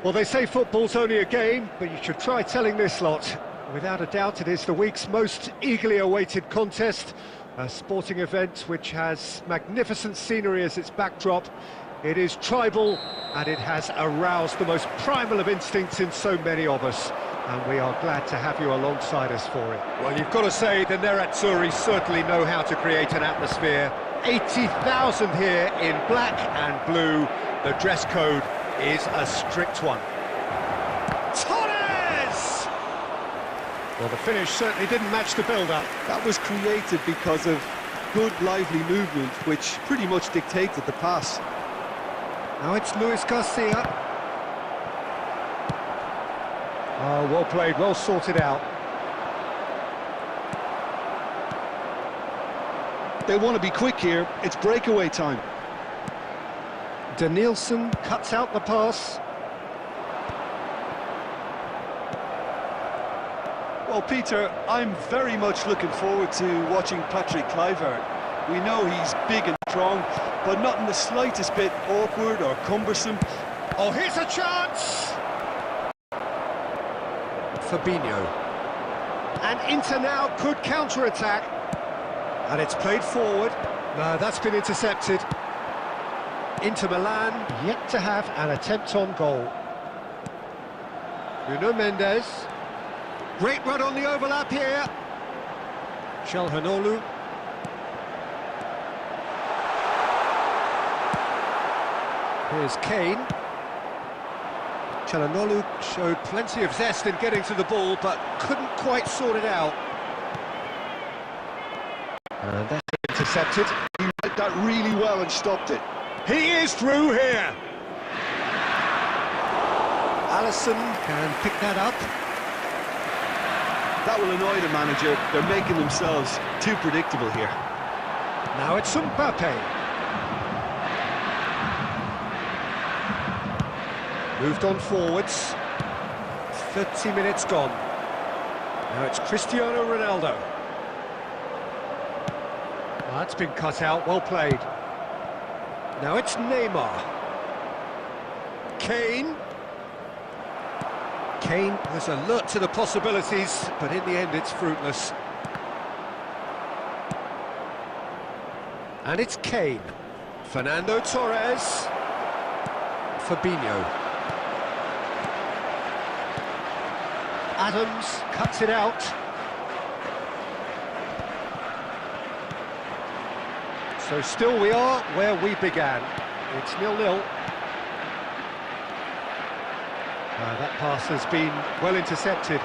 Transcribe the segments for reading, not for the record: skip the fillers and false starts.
Well, they say football's only a game, but you should try telling this lot. Without a doubt, it is the week's most eagerly awaited contest, a sporting event which has magnificent scenery as its backdrop. It is tribal, and it has aroused the most primal of instincts in so many of us, and we are glad to have you alongside us for it. Well, you've got to say the Nerazzurri certainly know how to create an atmosphere. 80,000 here in black and blue. The dress code is a strict one. Torres! Well, the finish certainly didn't match the build-up. That was created because of good, lively movement, which pretty much dictated the pass. Now it's Luis Garcia. Oh, well played, well sorted out. They want to be quick here, it's breakaway time. Danielson cuts out the pass. Well, Peter, I'm very much looking forward to watching Patrick Kluivert. We know he's big and strong, but not in the slightest bit awkward or cumbersome. Oh, here's a chance! Fabinho. And Inter now could counter-attack. And it's played forward. No, that's been intercepted. Inter Milan yet to have an attempt on goal. Nuno Mendes. Great run on the overlap here. Çalhanoğlu. Here's Kane. Çalhanoğlu showed plenty of zest in getting to the ball, but couldn't quite sort it out. And that's intercepted. He read that really well and stopped it. He is through here. Alisson can pick that up. That will annoy the manager. They're making themselves too predictable here. Now it's Mbappe. Moved on forwards. 30 minutes gone. Now it's Cristiano Ronaldo. That's been cut out, well played. Now it's Neymar. Kane. Kane was alert to the possibilities, but in the end it's fruitless. And it's Kane. Fernando Torres. Fabinho. Adams cuts it out. So still we are where we began. It's 0-0. That pass has been well intercepted.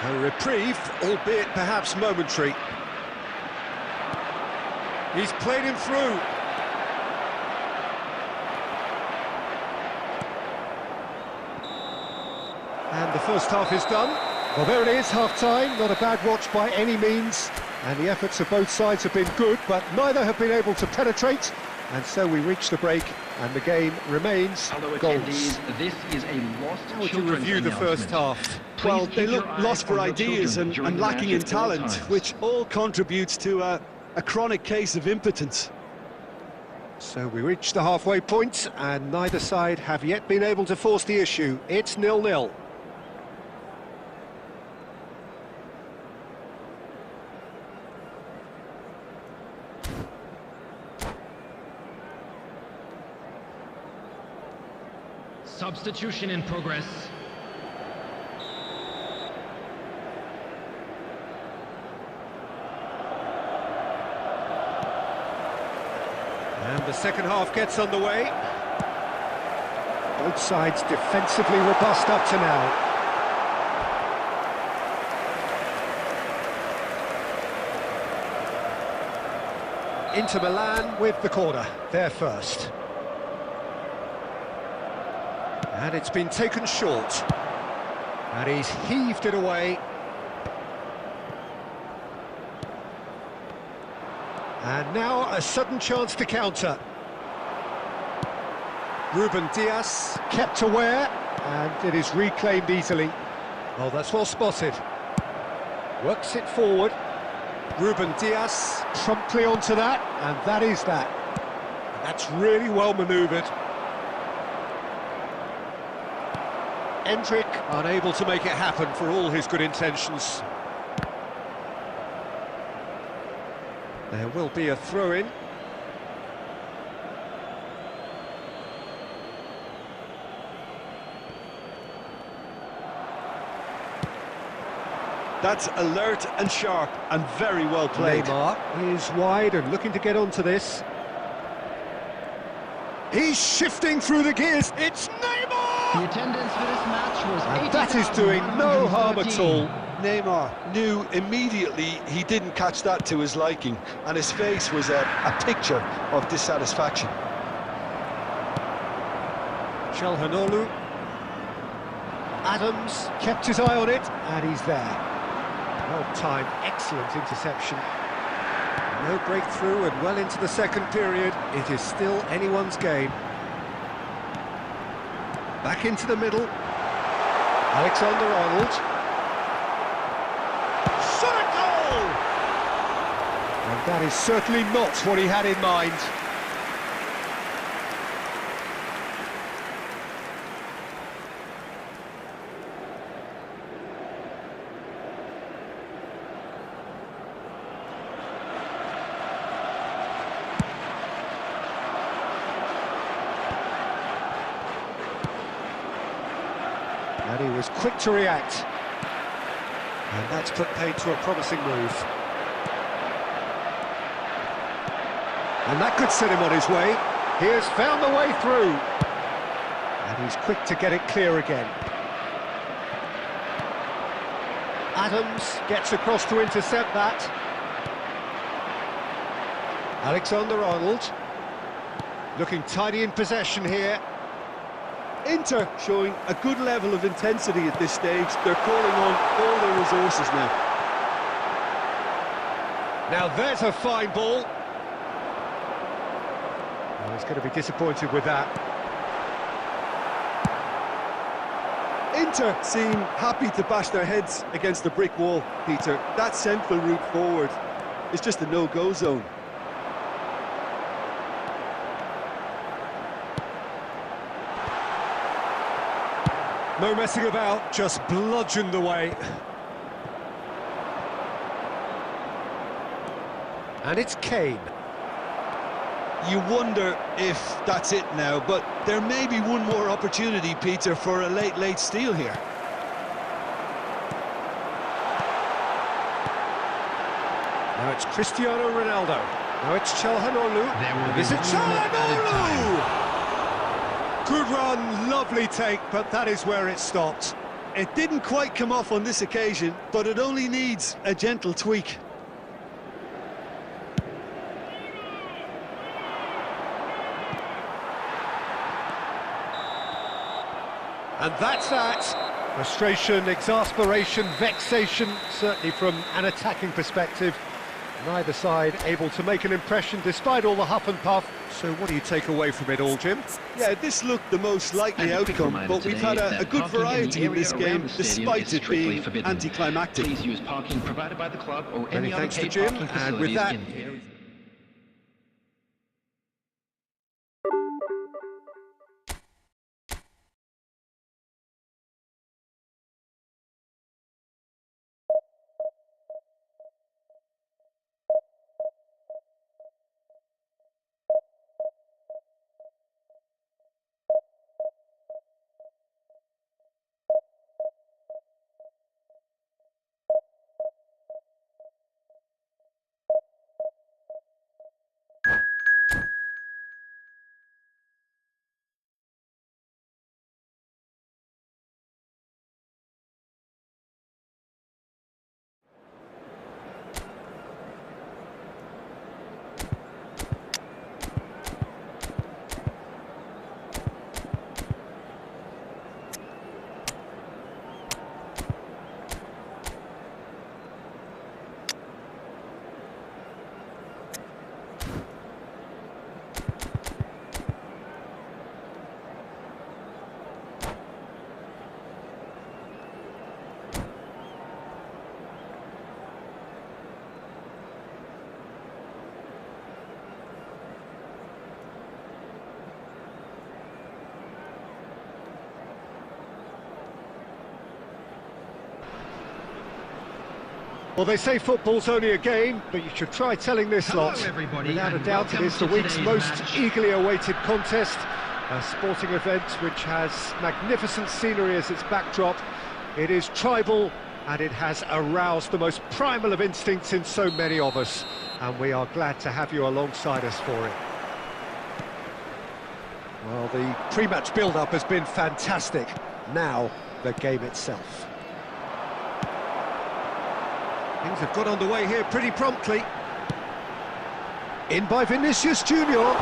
A reprieve, albeit perhaps momentary. He's played him through. And the first half is done. Well, there it is, half-time. Not a bad watch by any means. And the efforts of both sides have been good, but neither have been able to penetrate. And so we reach the break, and the game remains goals. This is a lost. How would you review the first half? Well, they look lost for ideas and lacking in talent, which all contributes to a chronic case of impotence. So we reach the halfway point, and neither side have yet been able to force the issue. It's 0-0. Substitution in progress. And the second half gets underway. Both sides defensively robust up to now. Inter Milan with the corner, they're first. And it's been taken short. And he's heaved it away. And now a sudden chance to counter. Ruben Dias kept aware, and it is reclaimed easily. Oh, that's well spotted. Works it forward. Ruben Dias promptly onto that, and that is that. And that's really well manoeuvred. Endrick unable to make it happen for all his good intentions. There will be a throw-in. That's alert and sharp and very well played. Neymar is wide and looking to get onto this. He's shifting through the gears. It's Neymar! The attendance for this match was And that is doing no harm at all. Neymar knew immediately he didn't catch that to his liking, and his face was a picture of dissatisfaction. Çalhanoğlu. Adams kept his eye on it, and he's there. Well-timed, excellent interception. No breakthrough and well into the second period. It is still anyone's game. Back into the middle. Alexander-Arnold. Shot a goal! And that is certainly not what he had in mind. And he was quick to react. And that's put paid to a promising move. And that could set him on his way. He has found the way through. And he's quick to get it clear again. Adams gets across to intercept that. Alexander-Arnold. Looking tidy in possession here. Inter showing a good level of intensity at this stage. They're calling on all their resources now. Now there's a fine ball. Oh, he's going to be disappointed with that. Inter seem happy to bash their heads against the brick wall, Peter. That central route forward is just a no-go zone. No messing about, just bludgeoned away. And it's Kane. You wonder if that's it now, but there may be one more opportunity, Peter, for a late steal here. Now it's Cristiano Ronaldo. Now it's Çalhanoğlu. Is it Çalhanoğlu? Good run, lovely take, but that is where it stopped. It didn't quite come off on this occasion, but it only needs a gentle tweak. And that's that. Frustration, exasperation, vexation, certainly from an attacking perspective. Neither side able to make an impression despite all the huff and puff. So what do you take away from it all, Jim? Yeah, this looked the most likely outcome, but we've had a good variety in this game, despite it being anticlimactic. Please use parking provided by the club or Many any other thanks to paid Jim, parking and with facilities that, in Well, they say football's only a game, but you should try telling this Hello, lot. everybody, Without a and doubt, it welcome is the to week's today's most match. eagerly awaited contest. A sporting event which has magnificent scenery as its backdrop. It is tribal, and it has aroused the most primal of instincts in so many of us. And we are glad to have you alongside us for it. Well, the pre-match build-up has been fantastic. Now, the game itself. Things have got underway here pretty promptly. In by Vinicius Junior.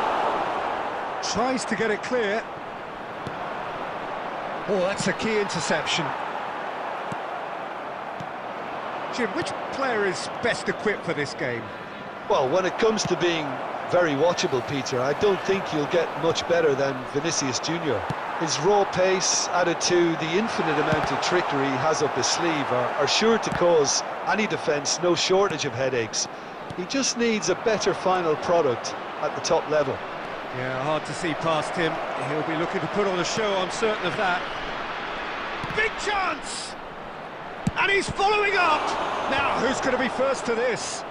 Tries to get it clear. Oh, that's a key interception. Jim, which player is best equipped for this game? Well, when it comes to being very watchable, Peter, I don't think you'll get much better than Vinicius Junior. His raw pace, added to the infinite amount of trickery he has up his sleeve, are sure to cause any defence no shortage of headaches. He just needs a better final product at the top level. Yeah, hard to see past him. He'll be looking to put on a show, I'm certain of that. Big chance! And he's following up! Now, who's going to be first to this?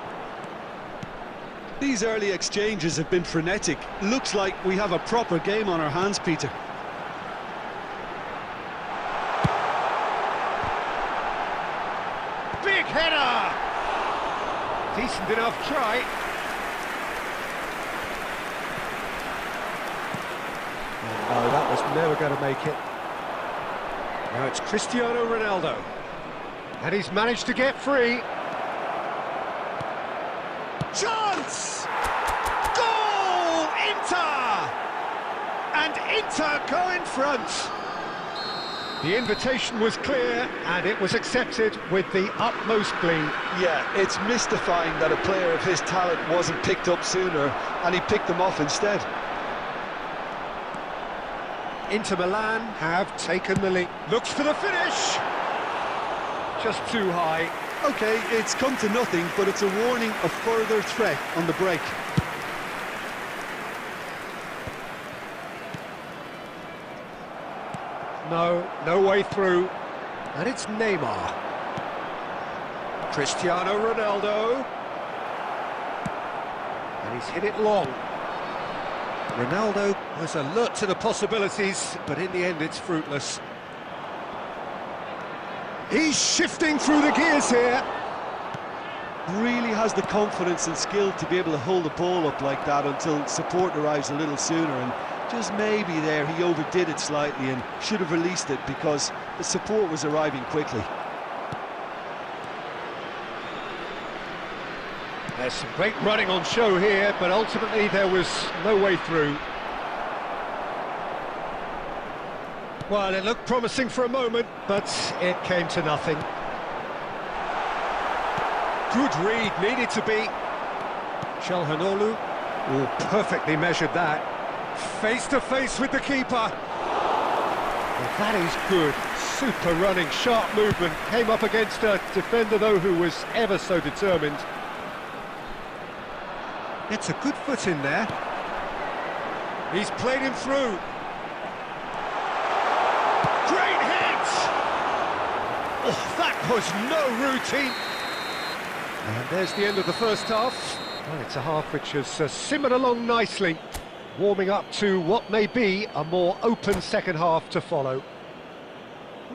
These early exchanges have been frenetic. Looks like we have a proper game on our hands, Peter. Big header! Decent enough try. Oh, no, that was never going to make it. Now it's Cristiano Ronaldo. And he's managed to get free. Chance! Goal! Inter! And Inter go in front. The invitation was clear, and it was accepted with the utmost glee. Yeah, it's mystifying that a player of his talent wasn't picked up sooner, and he picked them off instead. Inter Milan have taken the lead. Looks for the finish! Just too high. OK, it's come to nothing, but it's a warning of further threat on the break. No way through. And it's Neymar. Cristiano Ronaldo. And he's hit it long. Ronaldo was alert to the possibilities, but in the end it's fruitless. He's shifting through the gears here. Really has the confidence and skill to be able to hold the ball up like that until support arrives a little sooner, and just maybe there he overdid it slightly and should have released it because the support was arriving quickly. There's some great running on show here, but ultimately there was no way through. Well, it looked promising for a moment, but it came to nothing. Good read, needed to be. Çalhanoğlu, oh, perfectly measured that. Face to face with the keeper. Well, that is good. Super running, sharp movement. Came up against a defender, though, who was ever so determined. It's a good foot in there. He's played him through. Great hit! Oh, that was no routine. And there's the end of the first half. Well, it's a half which has simmered along nicely, warming up to what may be a more open second half to follow.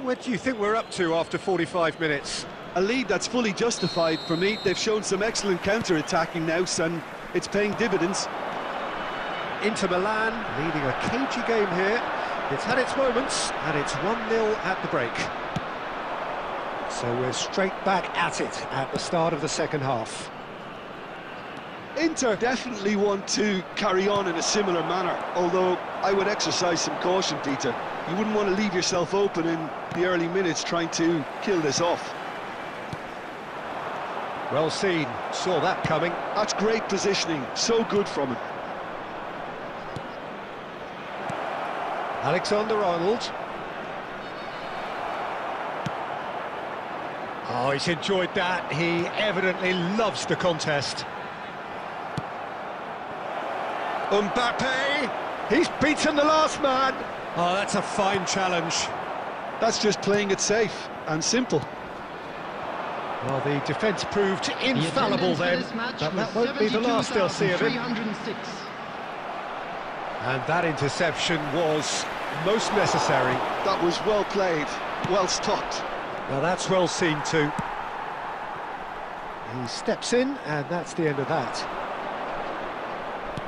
Where do you think we're up to after 45 minutes? A lead that's fully justified for me. They've shown some excellent counter-attacking now, and it's paying dividends. Inter Milan leading a cagey game here. It's had its moments, and it's 1-0 at the break. So we're straight back at it at the start of the second half. Inter definitely want to carry on in a similar manner, although I would exercise some caution, Peter. You wouldn't want to leave yourself open in the early minutes trying to kill this off. Well seen, saw that coming. That's great positioning, so good from him. Alexander-Arnold. Oh, he's enjoyed that. He evidently loves the contest. Mbappe, he's beaten the last man. Oh, that's a fine challenge. That's just playing it safe and simple. Well, the defence proved infallible then, but that won't be the last they'll see of him. And that interception was most necessary. That was well played, well stopped. Well, that's well seen too. He steps in, and that's the end of that.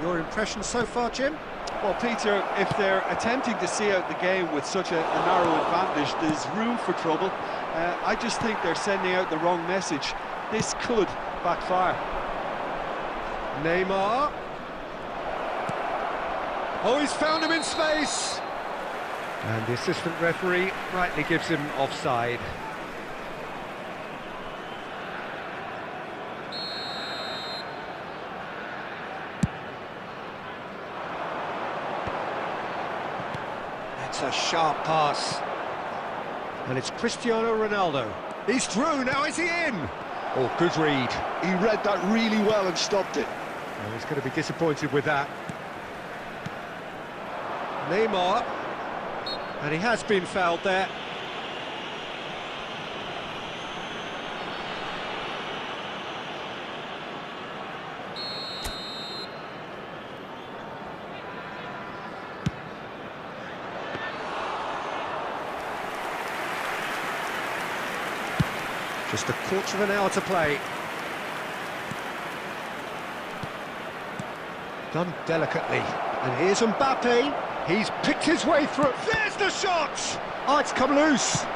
Your impression so far, Jim? Well, Peter, if they're attempting to see out the game with such a narrow advantage, there's room for trouble. I just think they're sending out the wrong message. This could backfire. Neymar. Oh, he's found him in space! And the assistant referee rightly gives him offside. That's a sharp pass. And it's Cristiano Ronaldo. He's through, now is he in? Oh, good read. He read that really well and stopped it. Well, he's going to be disappointed with that. Neymar. And he has been fouled there. Just a quarter of an hour to play. Done delicately. And here's Mbappe. He's picked his way through. There's the shot! Oh, it's come loose.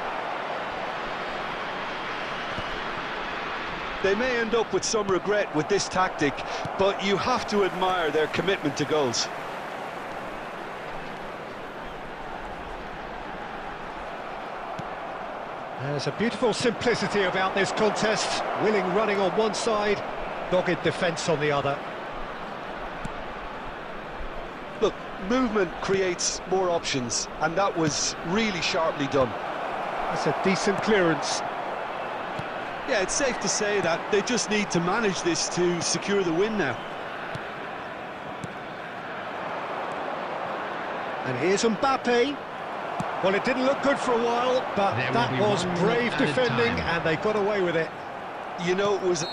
They may end up with some regret with this tactic, but you have to admire their commitment to goals. There's a beautiful simplicity about this contest. Willing running on one side, dogged defence on the other. Look, movement creates more options, and that was really sharply done. That's a decent clearance. Yeah, it's safe to say that they just need to manage this to secure the win now. And here's Mbappe. Well, it didn't look good for a while, but that was brave defending, and they got away with it. You know, it was...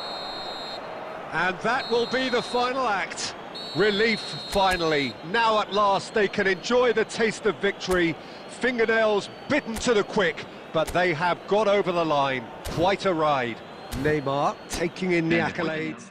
And that will be the final act. Relief, finally. Now at last they can enjoy the taste of victory. Fingernails bitten to the quick, but they have got over the line. Quite a ride. Neymar taking in the accolades.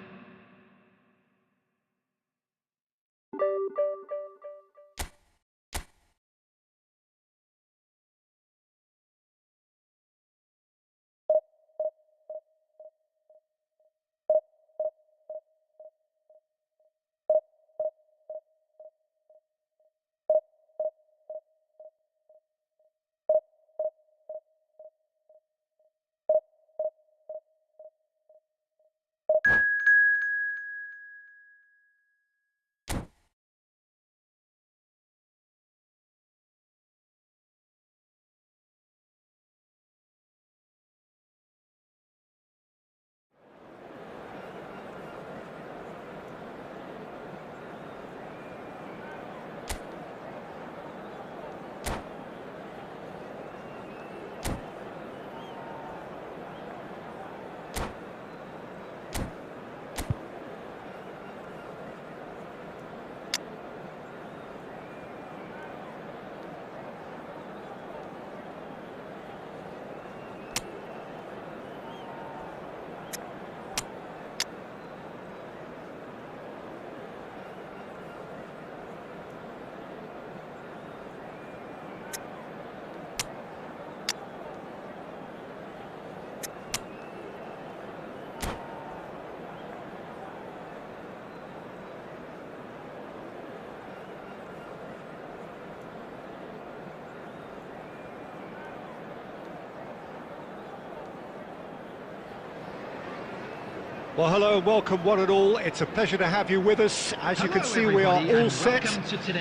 Well, hello and welcome one and all. It's a pleasure to have you with us. As you can see, we are all set.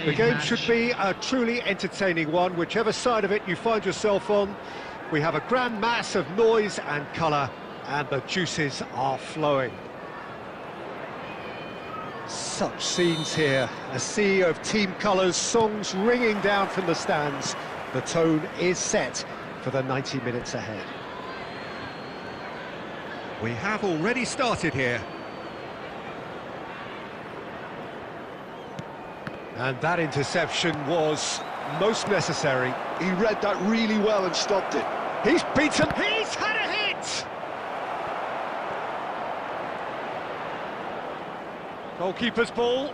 The game should be a truly entertaining one, whichever side of it you find yourself on. We have a grand mass of noise and colour, and the juices are flowing. Such scenes here, a sea of team colours, songs ringing down from the stands. The tone is set for the 90 minutes ahead. We have already started here. And that interception was most necessary. He read that really well and stopped it. He's beaten. He's had a hit! Goalkeeper's ball.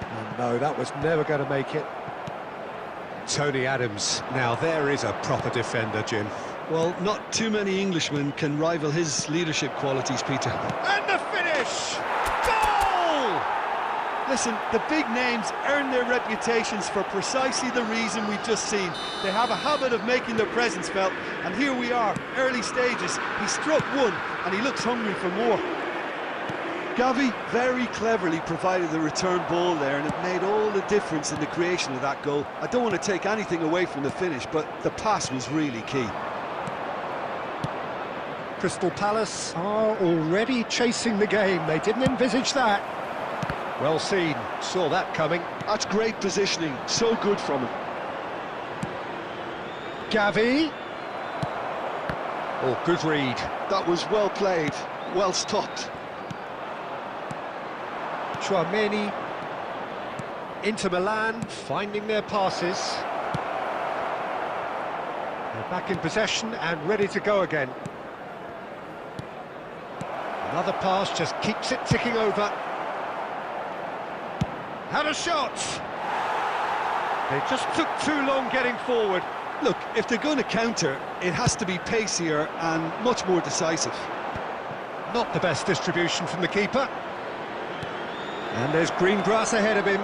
Oh, no, that was never going to make it. Tony Adams. Now there is a proper defender, Jim. Well, not too many Englishmen can rival his leadership qualities, Peter. And the finish! Goal! Listen, the big names earn their reputations for precisely the reason we've just seen. They have a habit of making their presence felt, and here we are, early stages. He struck one, and he looks hungry for more. Gavi very cleverly provided the return ball there, and it made all the difference in the creation of that goal. I don't want to take anything away from the finish, but the pass was really key. Crystal Palace are already chasing the game. They didn't envisage that. Well seen, saw that coming. That's great positioning, so good from him. Gavi. Oh, good read. That was well played, well stopped. Chouameni. Inter Milan finding their passes. They're back in possession and ready to go again. Another pass just keeps it ticking over. Had a shot! They just took too long getting forward. Look, if they're going to counter, it has to be pacier and much more decisive. Not the best distribution from the keeper. And there's green grass ahead of him.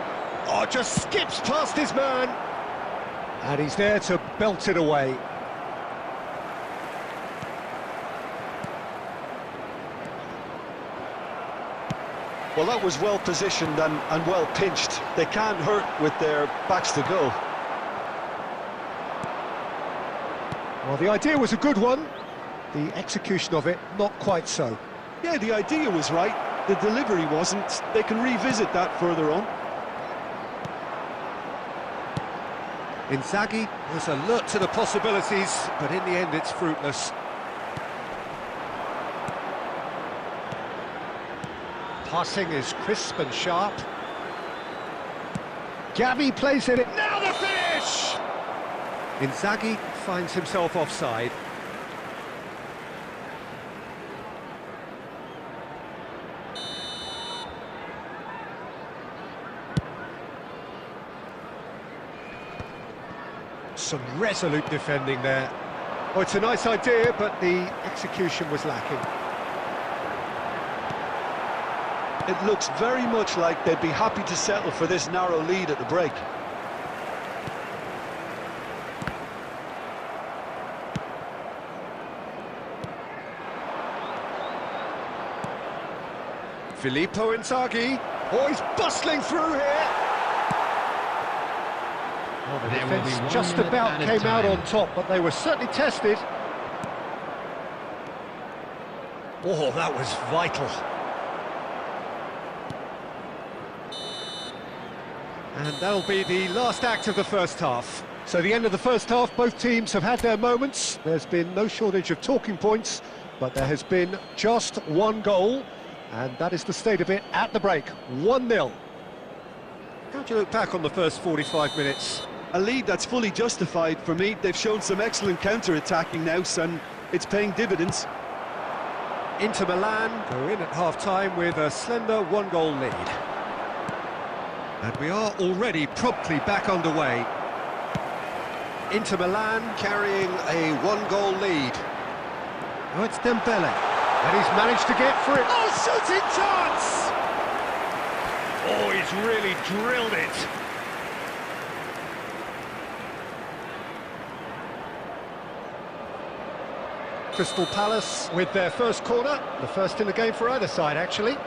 Oh, just skips past his man. And he's there to belt it away. Well, that was well positioned and well pinched. They can't hurt with their backs to goal. Well, the idea was a good one. The execution of it, not quite so. Yeah, the idea was right. The delivery wasn't. They can revisit that further on. Inzaghi was alert to the possibilities, but in the end it's fruitless. Passing is crisp and sharp. Gavi plays it in. Now the finish! Inzaghi finds himself offside. Some resolute defending there. Oh, it's a nice idea, but the execution was lacking. It looks very much like they'd be happy to settle for this narrow lead at the break. Filippo Inzaghi. Oh, he's bustling through here. Well, the defence just about came out on top, but they were certainly tested. Oh, that was vital. And that'll be the last act of the first half. So the end of the first half, both teams have had their moments. There's been no shortage of talking points, but there has been just one goal, and that is the state of it at the break, 1-0. How do you look back on the first 45 minutes? A lead that's fully justified for me. They've shown some excellent counter-attacking now, and it's paying dividends. Inter Milan go in at half-time with a slender one-goal lead. And we are already promptly back underway. Inter Milan carrying a one-goal lead. Oh, it's Dembele. And he's managed to get through it. Oh, shooting chance! Oh, he's really drilled it. Crystal Palace with their first corner. The first in the game for either side, actually.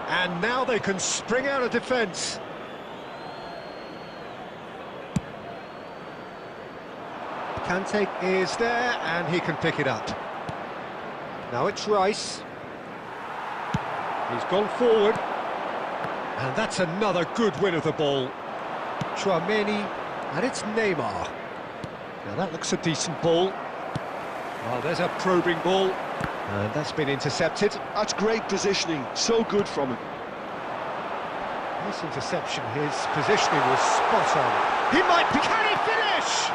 And now they can spring out of defence. Kante is there, and he can pick it up. Now it's Rice. He's gone forward. And that's another good win of the ball. Chouameni, and it's Neymar. Now that looks a decent ball. Well, there's a probing ball, and that's been intercepted. That's great positioning, so good from him. This interception, his positioning was spot on. He might be... Can he finish?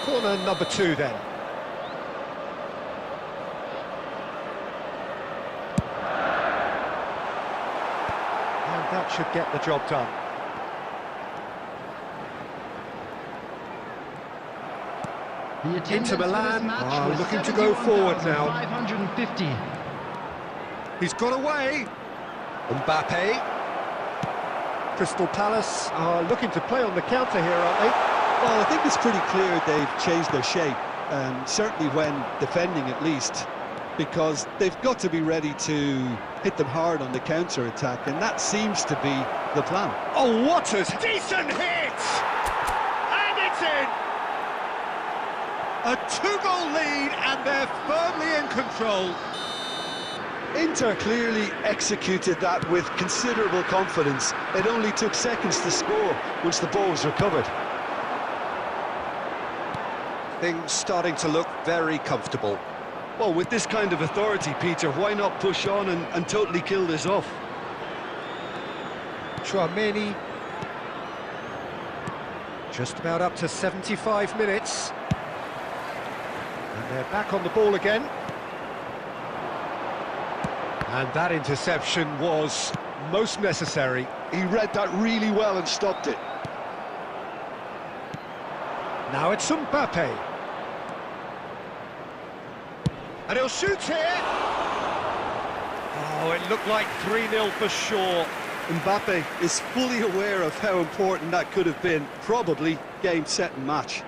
Corner number 2 then. And that should get the job done. Inter Milan are looking to go forward now. 550. He's got away. Mbappe. Crystal Palace are looking to play on the counter here, aren't they? Well, I think it's pretty clear they've changed their shape, certainly when defending at least, because they've got to be ready to hit them hard on the counter-attack, and that seems to be the plan. Oh, what a decent hit! And it's in! A 2-goal lead, and they're firmly in control. Inter clearly executed that with considerable confidence. It only took seconds to score once the ball was recovered. Things starting to look very comfortable. Well, with this kind of authority, Peter, why not push on and totally kill this off? Chouameni. Just about up to 75 minutes. And they're back on the ball again. And that interception was most necessary. He read that really well and stopped it. Now it's Mbappe. And he'll shoot here. Oh, it looked like 3-0 for sure. Mbappe is fully aware of how important that could have been. Probably game, set and match.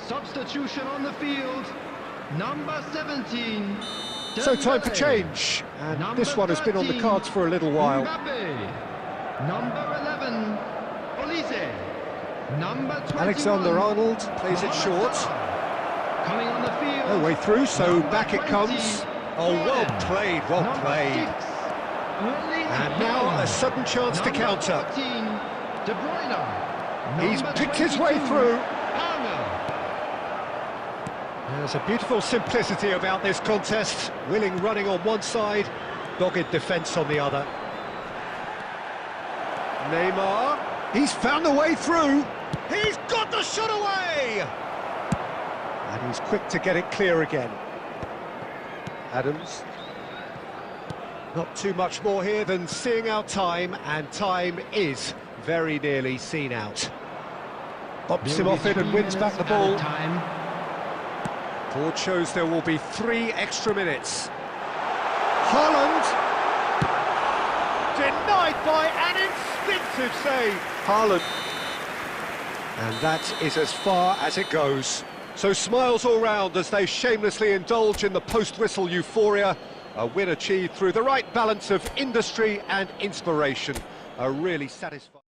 Substitution on the field, number 17. So time for Dembele. change, and Number this one has been on the 13, cards for a little while. Mbappe. Number 11, Olise. Number 21, Alexander-Arnold plays it short. Coming on the field. No way through, so number back it 20, comes. Oh, well Milan. played, well Number played. 6, Erling And now a Haaland. sudden chance to Number counter. 14, De Bruyne. He's Number picked his way 22, through. Palmer. There's a beautiful simplicity about this contest. Willing running on one side, dogged defence on the other. Neymar, he's found a way through. He's got the shot away! And he's quick to get it clear again. Adams. Not too much more here than seeing out time, and time is very nearly seen out. Bumps him off it and wins back the ball. Time. Board shows there will be 3 extra minutes. Haaland! Denied by an instinctive save. Haaland. And that is as far as it goes. So smiles all round as they shamelessly indulge in the post-whistle euphoria. A win achieved through the right balance of industry and inspiration. A really satisfying...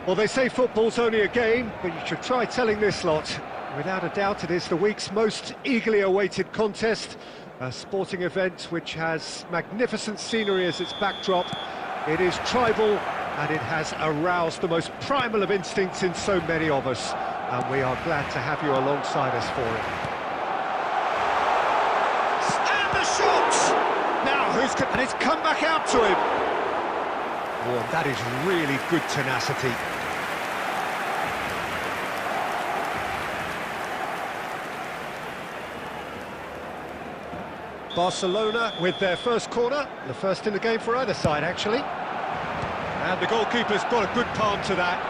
Well, they say football's only a game, but you should try telling this lot. Without a doubt, it is the week's most eagerly awaited contest, a sporting event which has magnificent scenery as its backdrop. It is tribal, and it has aroused the most primal of instincts in so many of us, and we are glad to have you alongside us for it. And the shot! Now, and it's come back out to him. Oh, and that is really good tenacity. Barcelona with their first corner, the first in the game for either side, actually. And the goalkeeper's got a good palm to that.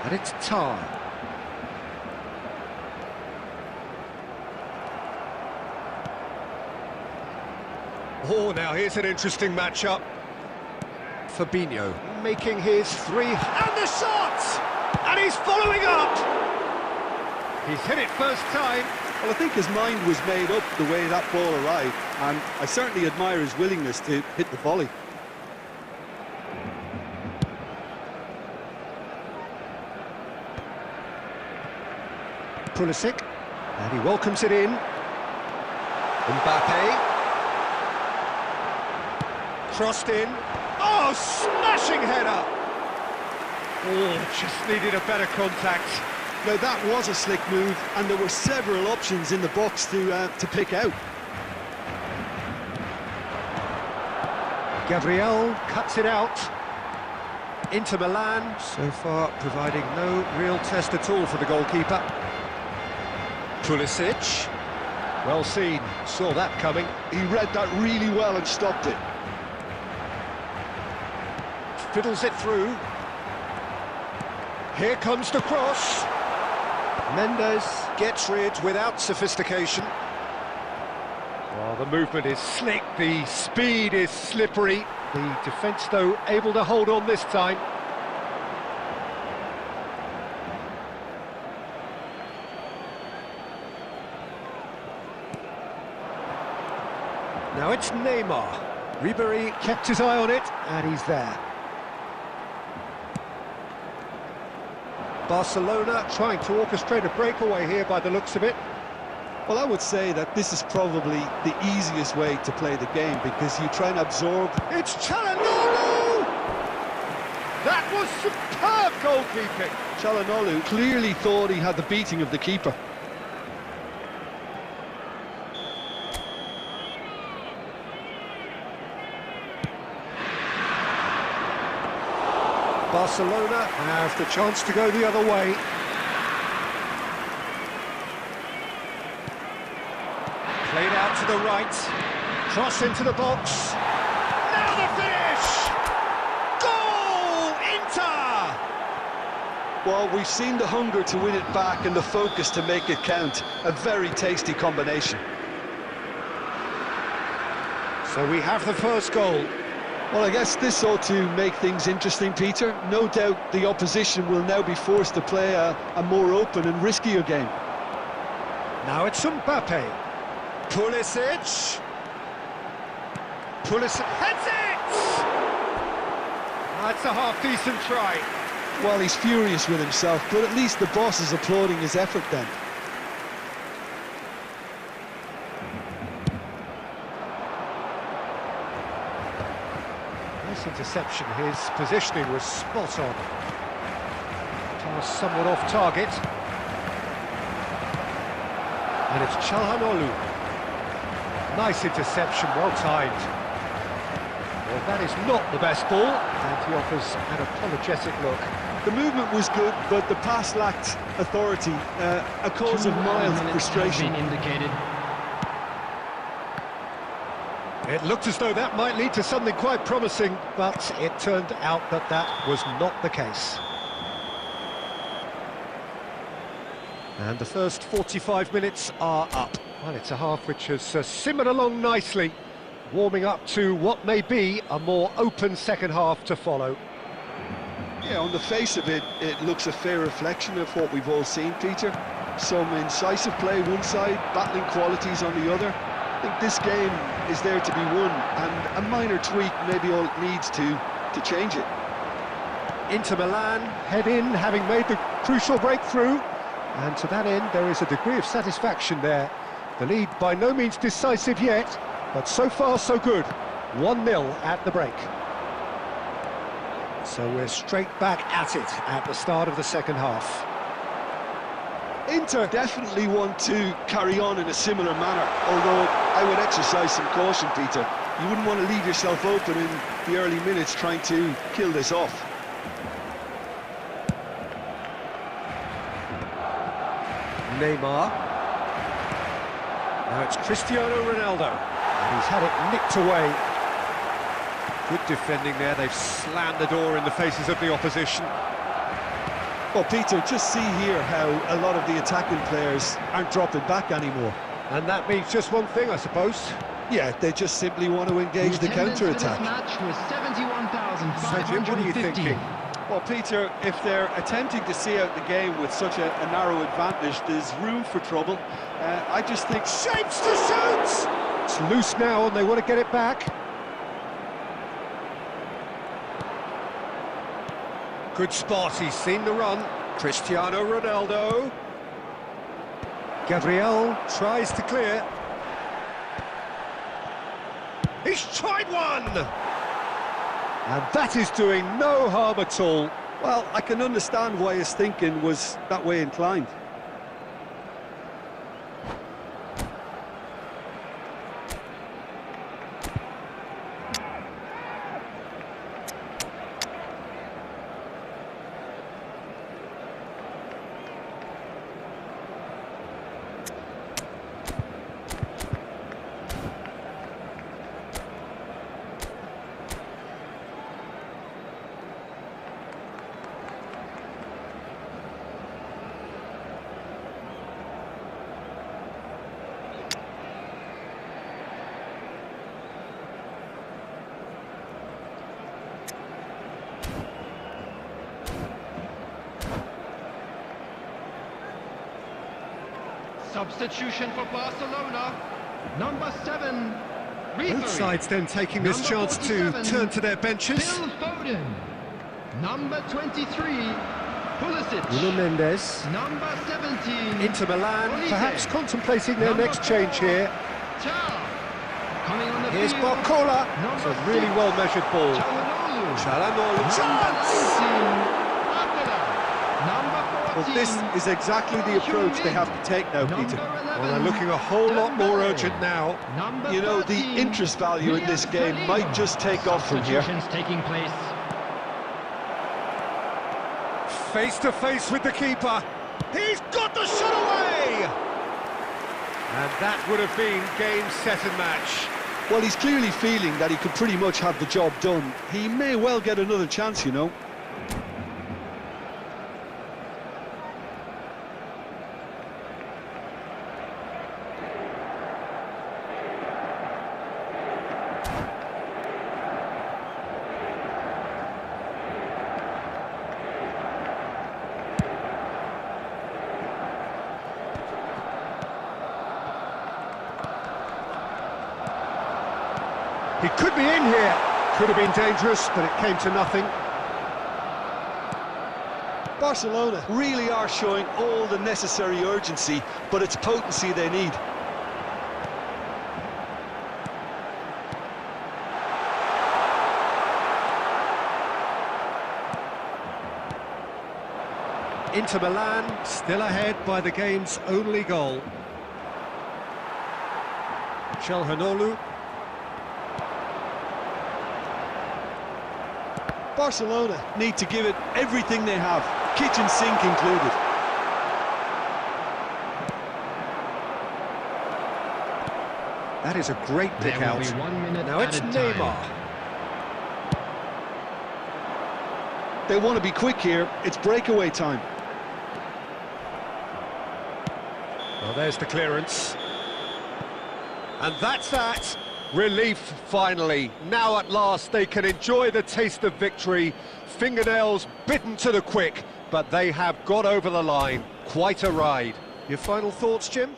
And it's Tar. Oh, now here's an interesting matchup. Fabinho making his three, and the shot! And he's following up! He's hit it first time. Well, I think his mind was made up the way that ball arrived, and I certainly admire his willingness to hit the volley. Pulisic, and he welcomes it in. Mbappe. Crossed in. Oh, smashing header! Oh, just needed a better contact. Now that was a slick move, and there were several options in the box to pick out. Gabriel cuts it out. Into Milan, so far providing no real test at all for the goalkeeper. Pulisic, well seen, saw that coming. He read that really well and stopped it. Fiddles it through. Here comes the cross. Mendes gets rid without sophistication. Well, the movement is slick, the speed is slippery. The defence, though, able to hold on this time. Now it's Neymar. Ribéry kept his eye on it, and he's there. Barcelona trying to orchestrate a breakaway here by the looks of it. Well, I would say that this is probably the easiest way to play the game, because you try and absorb. It's Çalhanoğlu! That was superb goalkeeping. Çalhanoğlu clearly thought he had the beating of the keeper. Barcelona have the chance to go the other way. Played out to the right. Cross into the box. Now the finish! Goal! Inter! Well, we've seen the hunger to win it back and the focus to make it count. A very tasty combination. So we have the first goal. Well, I guess this ought to make things interesting, Peter. No doubt the opposition will now be forced to play a more open and riskier game. Now it's Mbappe. Pulisic. Pulisic heads it! That's a half-decent try. Well, he's furious with himself, but at least the boss is applauding his effort then. Nice interception, his positioning was spot on. Pass somewhat off target. And it's Çalhanoğlu. Nice interception, well timed. Well, that is not the best ball, and he offers an apologetic look. The movement was good, but the pass lacked authority, a cause of mild frustration. Indicated. It looked as though that might lead to something quite promising, but it turned out that that was not the case. And the first 45 minutes are up. Well, it's a half which has simmered along nicely, warming up to what may be a more open second half to follow. Yeah, on the face of it, it looks a fair reflection of what we've all seen, Peter. Some incisive play one side, battling qualities on the other. I think this game is there to be won, and a minor tweak maybe all it needs to change it. Inter Milan head in, having made the crucial breakthrough, and to that end there is a degree of satisfaction there. The lead by no means decisive yet, but so far so good. 1-0 at the break. So we're straight back at it at the start of the second half. Inter definitely want to carry on in a similar manner, although I would exercise some caution, Peter. You wouldn't want to leave yourself open in the early minutes trying to kill this off. Neymar. Now it's Cristiano Ronaldo. And he's had it nicked away. Good defending there. They've slammed the door in the faces of the opposition. Well, Peter, just see here how a lot of the attacking players aren't dropping back anymore. And that means just one thing, I suppose. Yeah, they just simply want to engage the counter-attack. Match was 71,550. What are you thinking? Well, Peter, if they're attempting to see out the game with such a narrow advantage, there's room for trouble. I just think... Shapes to shoot! It's loose now and they want to get it back. Good spot, he's seen the run. Cristiano Ronaldo. Gabriel tries to clear. He's tried one! And that is doing no harm at all. Well, I can understand why his thinking was that way inclined. Substitution for Barcelona. Number 7. Both sides then taking this chance to turn to their benches. Phil Foden. Number 23. Pulisic. Nuno Mendes. Number 17. Inter Milan, Olise. perhaps contemplating their Number next change 4. here. Ciao. Coming on the Here's field. Barcola. It's Number a really 6. well-measured ball. Çalhanoğlu. Çalhanoğlu. Chance! Well, this is exactly the approach they have to take now, Peter. Well, they're looking a whole lot more urgent now. You know, the interest value in this game might just take off from here. Taking place. Face to face with the keeper. He's got the shot away! And that would have been game, set and match. Well, he's clearly feeling that he could pretty much have the job done. He may well get another chance, you know. He could be in here. Could have been dangerous, but it came to nothing. Barcelona really are showing all the necessary urgency, but it's potency they need. Inter Milan still ahead by the game's only goal. Çalhanoğlu. Barcelona need to give it everything they have, kitchen sink included. That is a great pick There will out. be 1 minute Now it's at a time. Neymar. They want to be quick here, it's breakaway time. Well, there's the clearance. And that's that. Relief, finally. Now at last they can enjoy the taste of victory. Fingernails bitten to the quick, but they have got over the line. Quite a ride. Your final thoughts, Jim?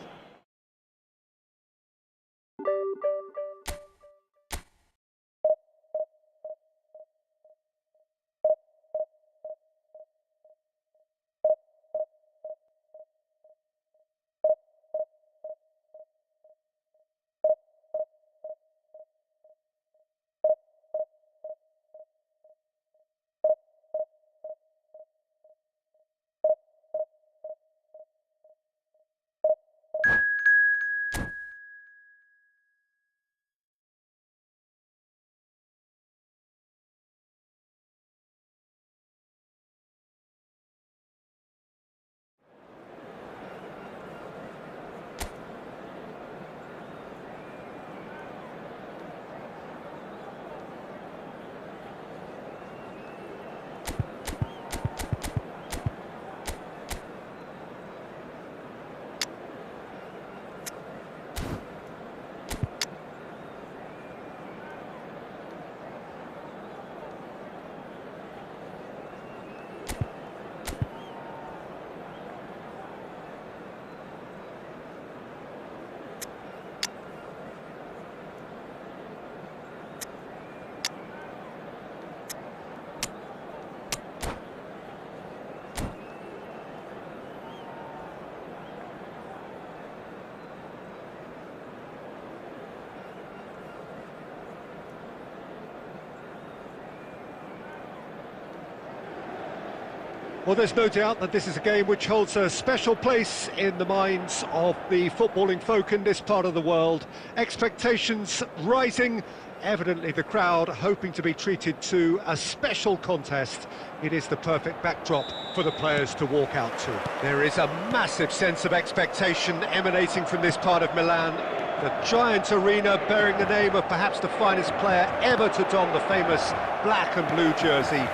Well, there's no doubt that this is a game which holds a special place in the minds of the footballing folk in this part of the world. Expectations rising, evidently the crowd hoping to be treated to a special contest. It is the perfect backdrop for the players to walk out to. There is a massive sense of expectation emanating from this part of Milan. The giant arena bearing the name of perhaps the finest player ever to don the famous black and blue jersey.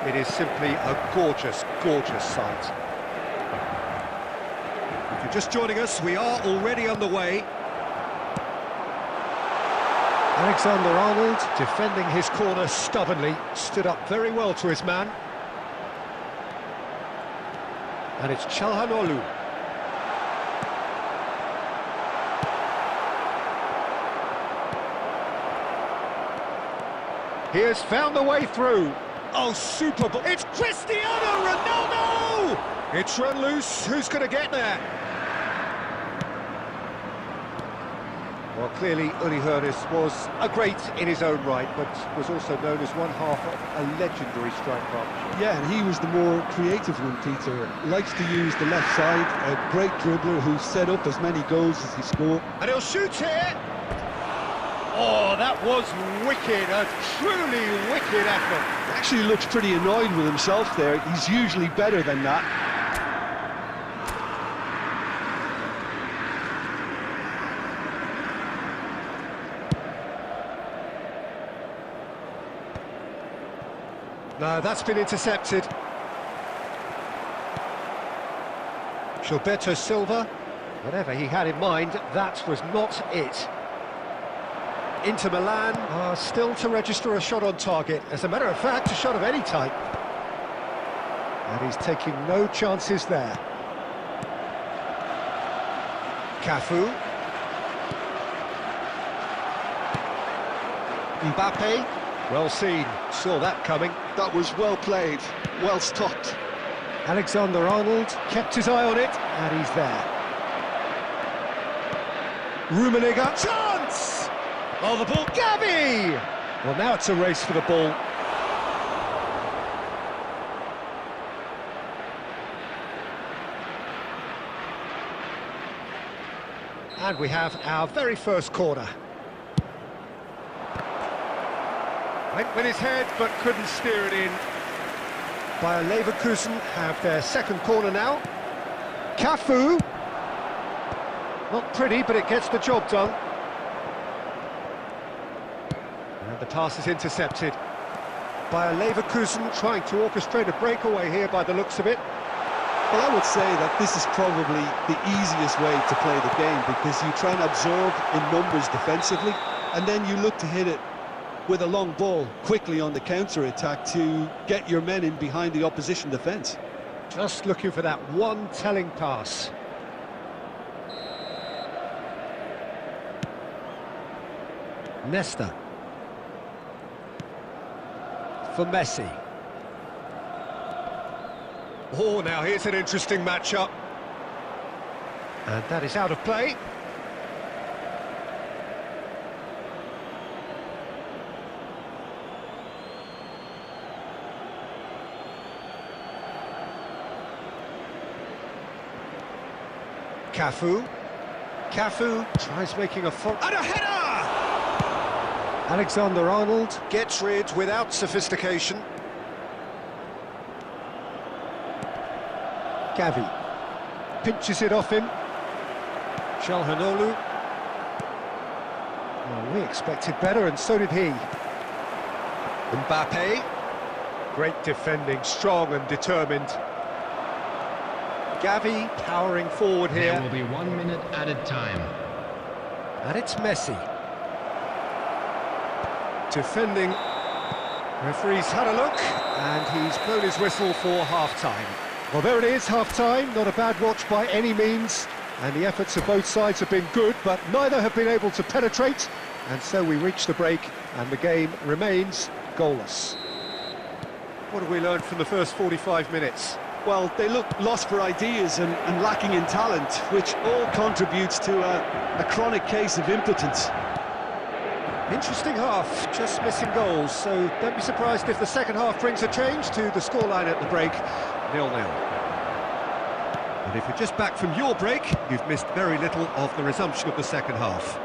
It is simply a gorgeous, gorgeous sight. If you're just joining us, we are already underway. Alexander-Arnold, defending his corner stubbornly, stood up very well to his man. And it's Çalhanoğlu. He has found the way through. Oh, super ball. It's Cristiano Ronaldo! It's run loose. Who's going to get there? Well, clearly, Uli Hoeneß was a great in his own right, but was also known as one half of a legendary strike partnership. Yeah, and he was the more creative one, Peter. Likes to use the left side, a great dribbler who set up as many goals as he scored. And he'll shoot here! Oh, that was wicked, a truly wicked effort. Actually looks pretty annoyed with himself there. He's usually better than that. No, that's been intercepted. Gilberto Silva, whatever he had in mind, that was not it. Inter Milan are still to register a shot on target. As a matter of fact, a shot of any type. And he's taking no chances there. Cafu. Mbappe. Well seen. Saw that coming. That was well played, well stopped. Alexander-Arnold kept his eye on it, and he's there. Rummenigge. Chance! Oh, the ball, Gavi! Well, now it's a race for the ball. And we have our very first corner. Went with his head, but couldn't steer it in. Bayer Leverkusen have their second corner now. Cafu. Not pretty, but it gets the job done. And the pass is intercepted. Bayer Leverkusen trying to orchestrate a breakaway here by the looks of it. Well, I would say that this is probably the easiest way to play the game, because you try and absorb in numbers defensively, and then you look to hit it with a long ball quickly on the counter-attack to get your men in behind the opposition defence. Just looking for that one telling pass. Nesta. For Messi. Oh, now here's an interesting matchup. And that is out of play. Cafu. Cafu tries making a fall. And a header! Alexander-Arnold gets rid without sophistication. Gavi pinches it off him. Çalhanoğlu. Well, we expected better, and so did he. Mbappe. Great defending, strong and determined. Gavi powering forward here. There will be 1 minute added time. And it's Messi. Defending. Referee's had a look, and he's blown his whistle for half-time. Well, there it is, half-time. Not a bad watch by any means. And the efforts of both sides have been good, but neither have been able to penetrate. And so we reach the break, and the game remains goalless. What have we learned from the first 45 minutes? Well, they look lost for ideas and lacking in talent, which all contributes to a chronic case of impotence. Interesting half, just missing goals, so don't be surprised if the second half brings a change to the scoreline at the break. 0-0. And if you're just back from your break, you've missed very little of the resumption of the second half.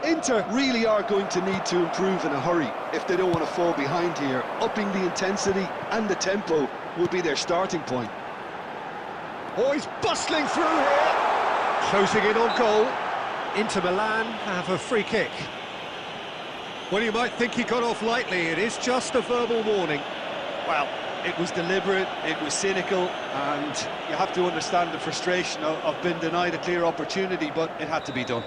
Inter really are going to need to improve in a hurry if they don't want to fall behind here. Upping the intensity and the tempo will be their starting point. Oh, he's bustling through here! Closing in on goal. Inter Milan have a free kick. Well, you might think he got off lightly. It is just a verbal warning. Well, it was deliberate, it was cynical, and you have to understand the frustration of being denied a clear opportunity, but it had to be done.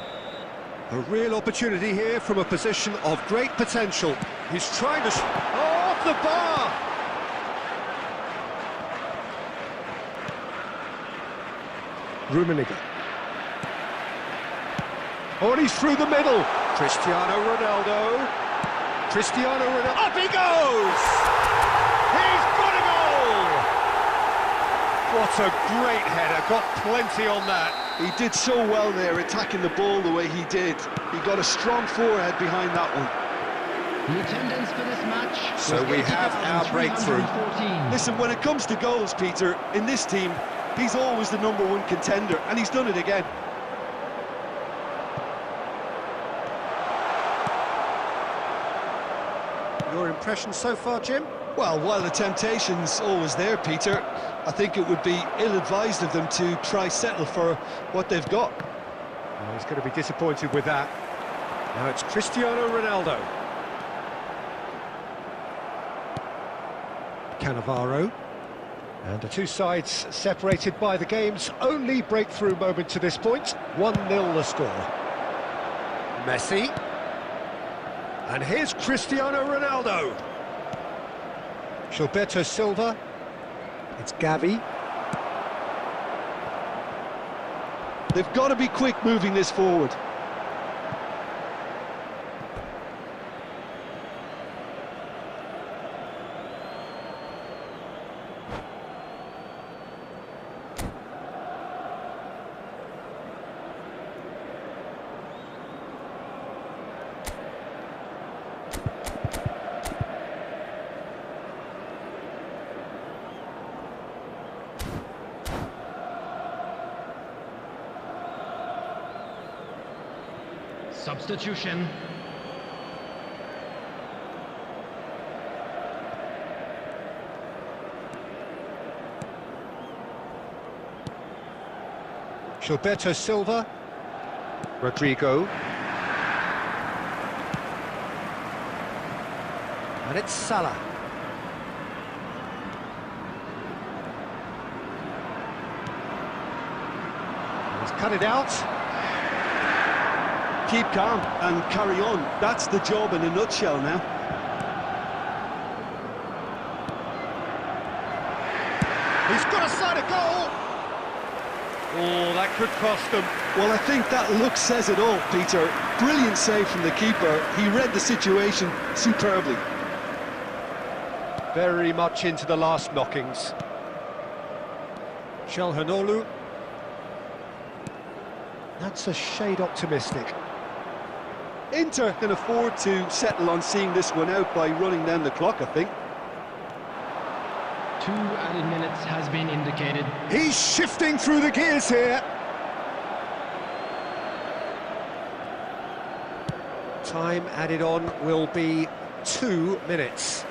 A real opportunity here from a position of great potential. He's trying to... Oh, off the bar! Rummenigge. Oh, and he's through the middle. Cristiano Ronaldo. Cristiano Ronaldo. Up he goes! He's got a goal! What a great header. Got plenty on that. He did so well there, attacking the ball the way he did. He got a strong forehead behind that one. The attendance for this match. So we have our breakthrough. Listen, when it comes to goals, Peter, in this team, he's always the #1 contender, and he's done it again. Your impression so far, Jim? Well, while the temptation's always there, Peter, I think it would be ill-advised of them to try settle for what they've got. Oh, he's going to be disappointed with that. Now it's Cristiano Ronaldo. Cannavaro. And the two sides separated by the game's only breakthrough moment to this point. 1-0 the score. Messi. And here's Cristiano Ronaldo. Gilberto Silva. It's Gavi. They've got to be quick moving this forward. Substitution. Gilberto Silva. Rodrigo. And it's Salah. He's cut it out. Keep calm and carry on. That's the job in a nutshell now. He's got a sight of goal. Oh, that could cost them. Well, I think that look says it all, Peter. Brilliant save from the keeper. He read the situation superbly. Very much into the last knockings. Calhanoglu. That's a shade optimistic. Inter can afford to settle on seeing this one out by running down the clock, I think. 2 added minutes has been indicated. He's shifting through the gears here. Time added on will be 2 minutes.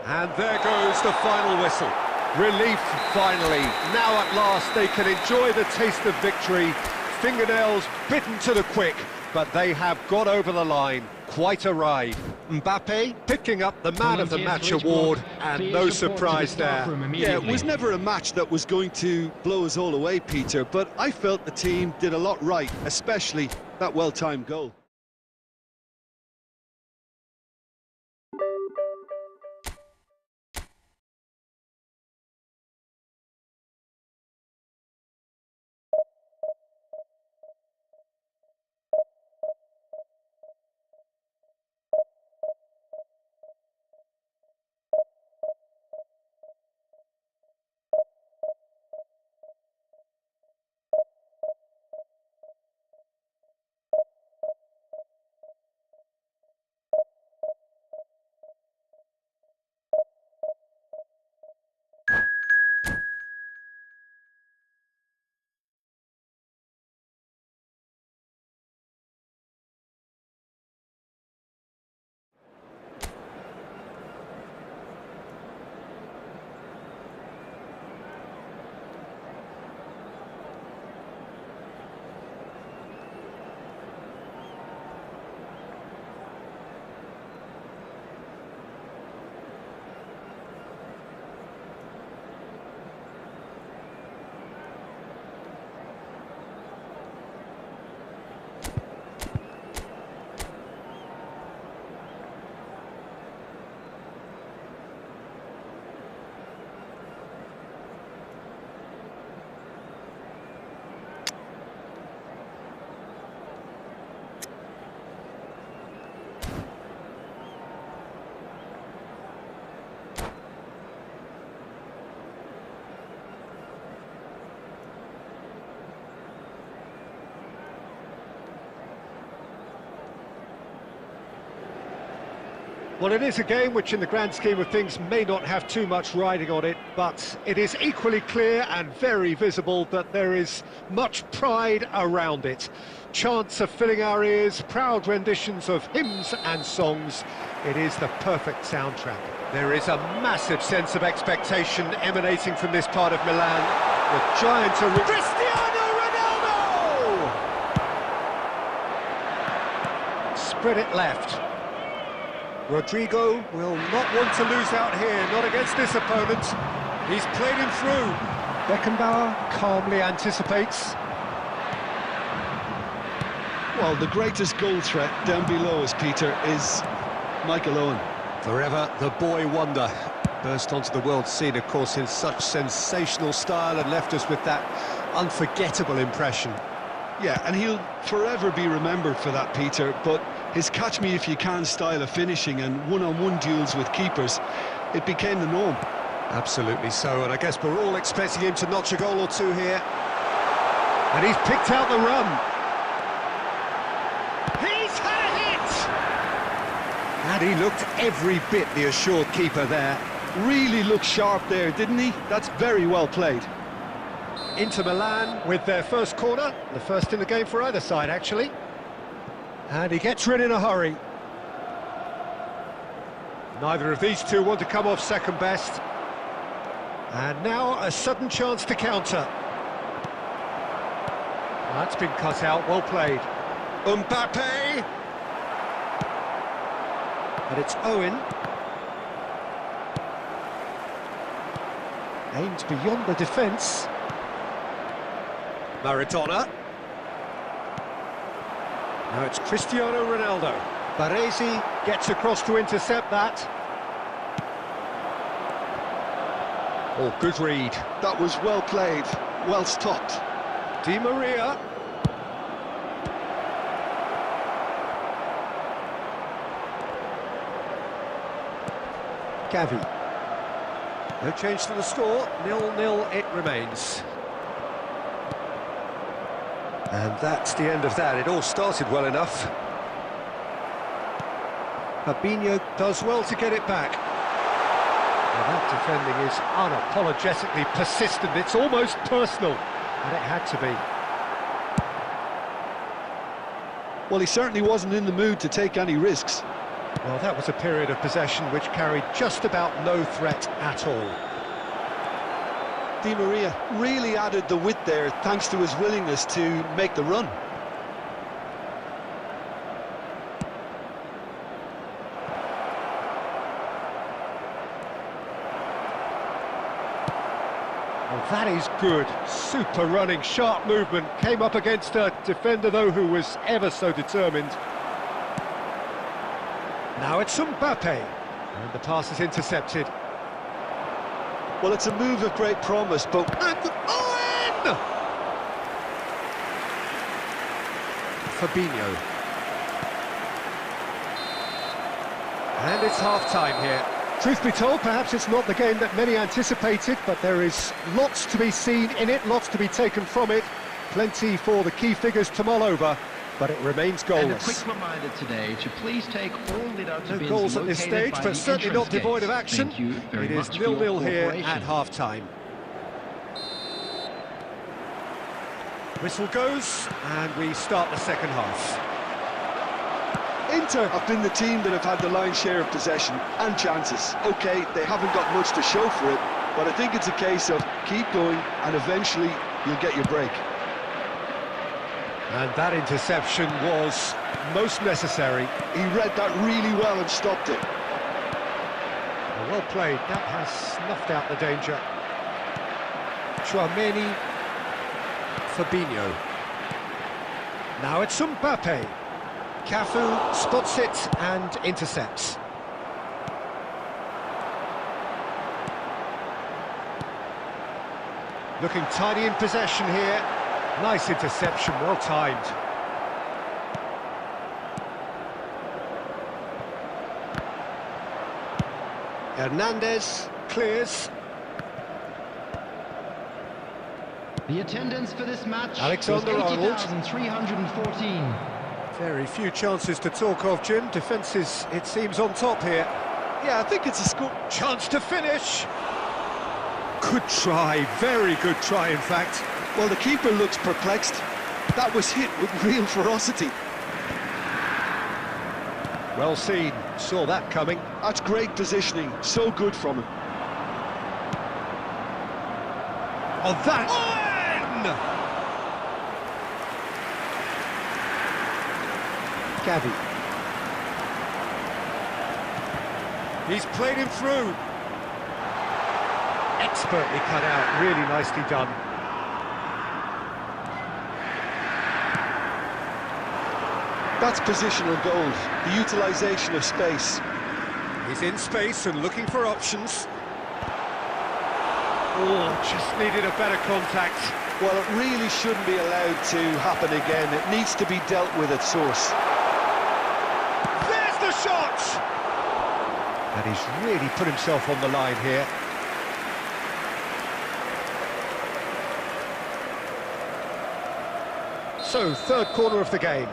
And there goes the final whistle. Relief, finally. Now at last they can enjoy the taste of victory. Fingernails bitten to the quick, but they have got over the line. Quite a ride. Mbappe picking up the Man of the Match award, and no surprise there. Yeah, it was never a match that was going to blow us all away, Peter, but I felt the team did a lot right, especially that well-timed goal. Well, it is a game which in the grand scheme of things may not have too much riding on it, but it is equally clear and very visible that there is much pride around it. Chants are filling our ears, proud renditions of hymns and songs. It is the perfect soundtrack. There is a massive sense of expectation emanating from this part of Milan. The Giants are... Cristiano Ronaldo! Spread it left. Rodrigo will not want to lose out here, not against this opponent. He's played him through. Beckenbauer calmly anticipates. Well, the greatest goal threat down below us, Peter, is Michael Owen. Forever the boy wonder. Burst onto the world scene, of course, in such sensational style and left us with that unforgettable impression. Yeah, and he'll forever be remembered for that, Peter, but his catch-me-if-you-can style of finishing and one-on-one duels with keepers, it became the norm. Absolutely so, and I guess we're all expecting him to notch a goal or two here. And he's picked out the run. He's had a hit! And he looked every bit the assured keeper there. Really looked sharp there, didn't he? That's very well played. Inter Milan with their first corner, the first in the game for either side, actually. And he gets rid in a hurry. Neither of these two want to come off second best. And now a sudden chance to counter. That's been cut out, well played. Mbappe! And it's Owen. Aimed beyond the defence. Maradona. Now it's Cristiano Ronaldo. Baresi gets across to intercept that. Oh, good read. That was well played, well stopped. Di Maria. Gavi. No change to the score, 0-0 it remains. And that's the end of that. It all started well enough. Fabinho does well to get it back. Well, that defending is unapologetically persistent. It's almost personal, and it had to be. Well, he certainly wasn't in the mood to take any risks. Well, that was a period of possession which carried just about no threat at all. Di Maria really added the width there thanks to his willingness to make the run. Well, that is good. Super running, sharp movement. Came up against a defender, though, who was ever so determined. Now it's Mbappe. And the pass is intercepted. Well, it's a move of great promise, but... And Owen! Fabinho. And it's half-time here. Truth be told, perhaps it's not the game that many anticipated, but there is lots to be seen in it, lots to be taken from it. Plenty for the key figures to mull over, but it remains goalless. And a quick reminder today to please take all without No goals at this stage, but certainly not devoid of action. It is 0-0 here at half-time. Whistle goes, and we start the second half. Inter have been the team that have had the lion's share of possession and chances. OK, they haven't got much to show for it, but I think it's a case of keep going and eventually you'll get your break. And that interception was most necessary. He read that really well and stopped it. Well played, that has snuffed out the danger. Chouameni, Fabinho. Now it's Mbappe. Cafu spots it and intercepts. Looking tidy in possession here. Nice interception, well timed. Hernandez clears. The attendance for this match Alexander was Arnold. 80,314. Very few chances to talk of, Jim. Defence is, it seems, on top here. Yeah, I think it's a score. Chance to finish. Good try, very good try, in fact. Well, the keeper looks perplexed. That was hit with real ferocity. Well seen, saw that coming. That's great positioning, so good from him. Oh, that... Gavi. He's played him through. Expertly cut out, really nicely done. That's positional goals, the utilisation of space. He's in space and looking for options. Oh, just needed a better contact. Well, it really shouldn't be allowed to happen again. It needs to be dealt with at source. There's the shot! And he's really put himself on the line here. So, third corner of the game.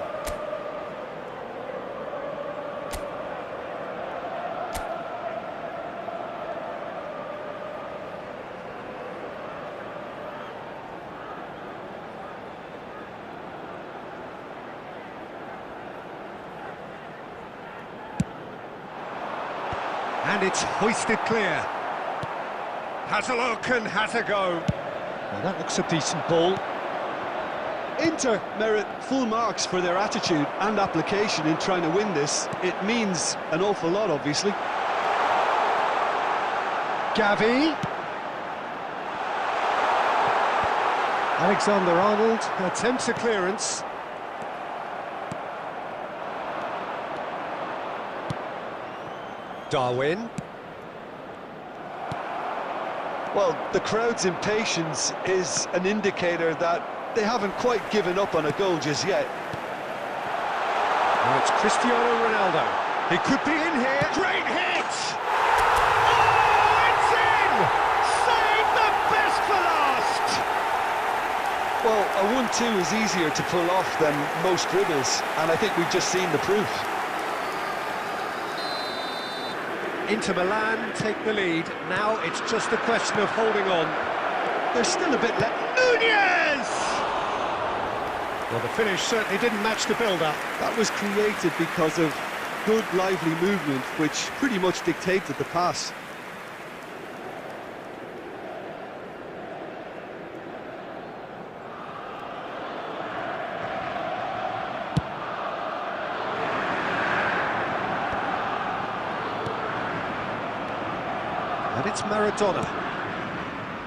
And it's hoisted clear. Has a look and has a go. Well, that looks a decent ball. Inter merit full marks for their attitude and application in trying to win this. It means an awful lot, obviously. Gavi. Alexander-Arnold attempts a clearance. Darwin. Well, the crowd's impatience is an indicator that they haven't quite given up on a goal just yet. Now it's Cristiano Ronaldo. He could be in here. Great hit! Oh, it's in! Save the best for last! Well, a 1-2 is easier to pull off than most dribbles, and I think we've just seen the proof. Inter Milan take the lead. Now it's just a question of holding on. There's still a bit left. Nunez! Well, the finish certainly didn't match the build-up. That was created because of good, lively movement, which pretty much dictated the pass. And it's Maradona.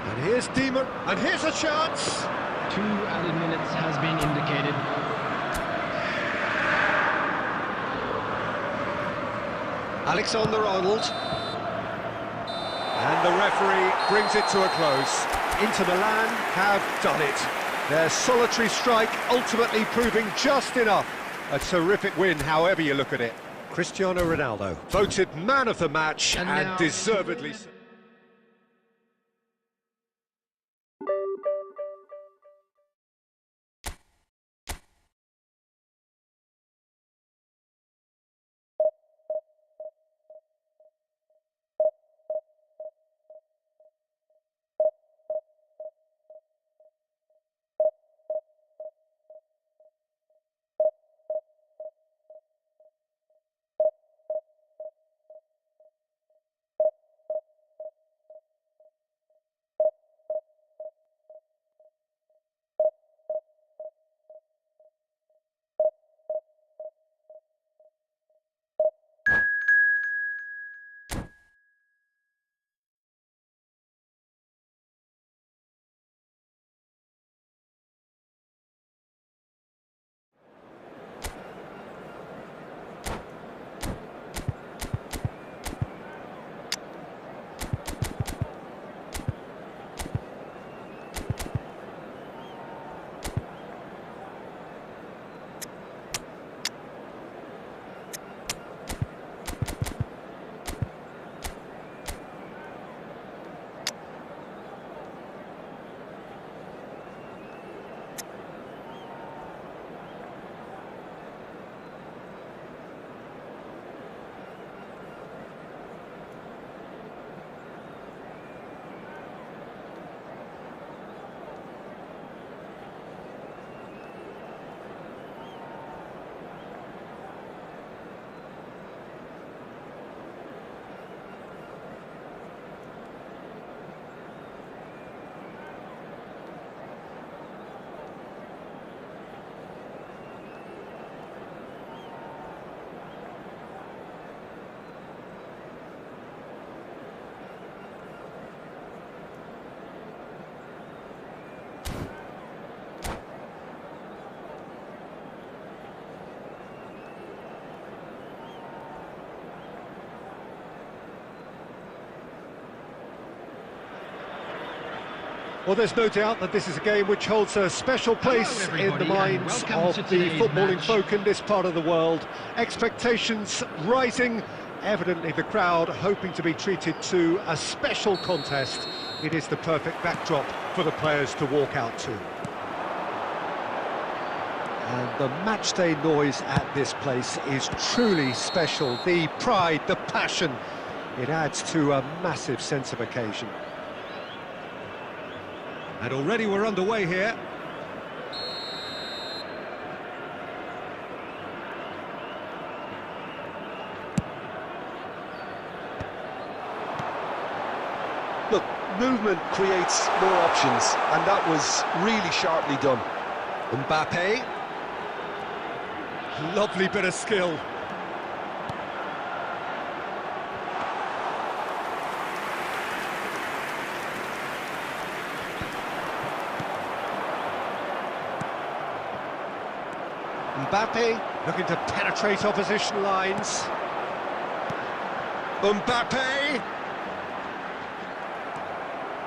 And here's Dima, and here's a chance! 2 added minutes has been indicated. Alexander-Arnold. And the referee brings it to a close. Inter Milan have done it. Their solitary strike ultimately proving just enough. A terrific win, however you look at it. Cristiano Ronaldo, voted man of the match and deservedly so. Well, there's no doubt that this is a game which holds a special place in the minds of the footballing folk in this part of the world. Expectations rising, evidently the crowd hoping to be treated to a special contest. It is the perfect backdrop for the players to walk out to. And the matchday noise at this place is truly special. The pride, the passion, it adds to a massive sense of occasion. And already we're underway here. Look, movement creates more options, and that was really sharply done. Mbappe. Lovely bit of skill. Mbappe looking to penetrate opposition lines. Mbappe!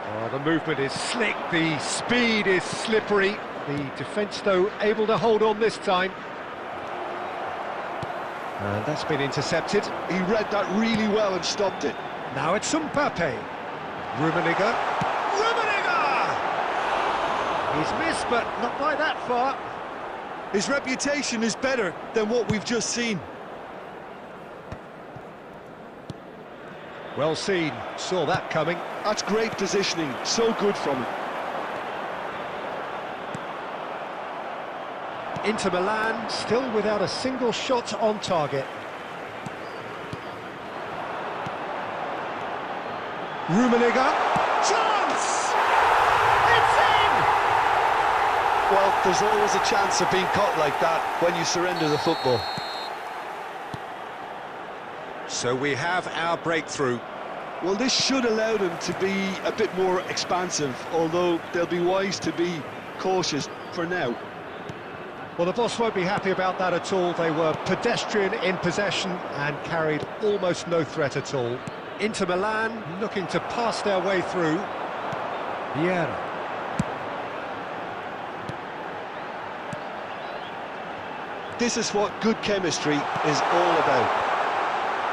Oh, the movement is slick, the speed is slippery. The defence, though, able to hold on this time. And that's been intercepted. He read that really well and stopped it. Now it's Mbappe. Rummenigge. Rummenigge! He's missed, but not by that far. His reputation is better than what we've just seen. Well seen, saw that coming. That's great positioning, so good from him. Inter Milan, still without a single shot on target. Rummenigge. Chance! It's in! Well, there's always a chance of being caught like that when you surrender the football. So we have our breakthrough. Well, this should allow them to be a bit more expansive, although they'll be wise to be cautious for now. Well, the boss won't be happy about that at all. They were pedestrian in possession and carried almost no threat at all. Inter Milan looking to pass their way through. Vieira. This is what good chemistry is all about.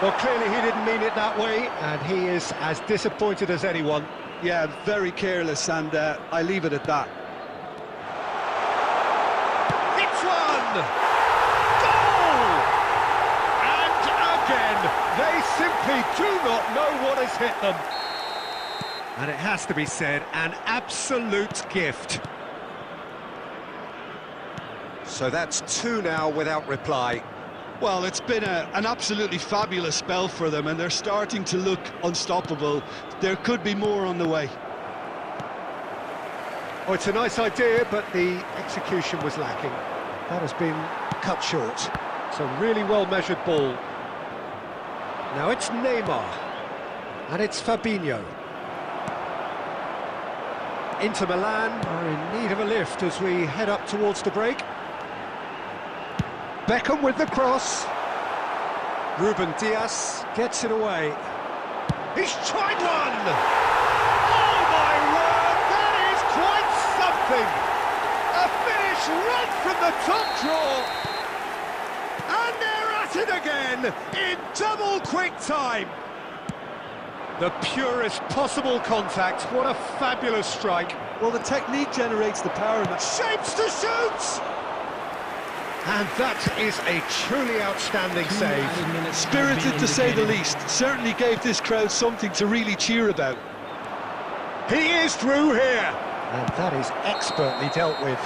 Well, clearly he didn't mean it that way, and he is as disappointed as anyone. Yeah, very careless, and I leave it at that. It's one! Goal! And again, they simply do not know what has hit them. And it has to be said, an absolute gift. So that's two now without reply. Well, it's been an absolutely fabulous spell for them, and they're starting to look unstoppable. There could be more on the way. Oh, it's a nice idea, but the execution was lacking. That has been cut short. It's a really well-measured ball. Now it's Neymar, and it's Fabinho. Inter Milan are in need of a lift as we head up towards the break. Beckham with the cross. Ruben Dias gets it away. He's tried one! Oh my word, that is quite something! A finish right from the top draw! And they're at it again, in double quick time! The purest possible contact, what a fabulous strike! Well, the technique generates the power. Shapes to shoot! And that is a truly outstanding save. Spirited to say the least. Certainly gave this crowd something to really cheer about. He is through here. And that is expertly dealt with.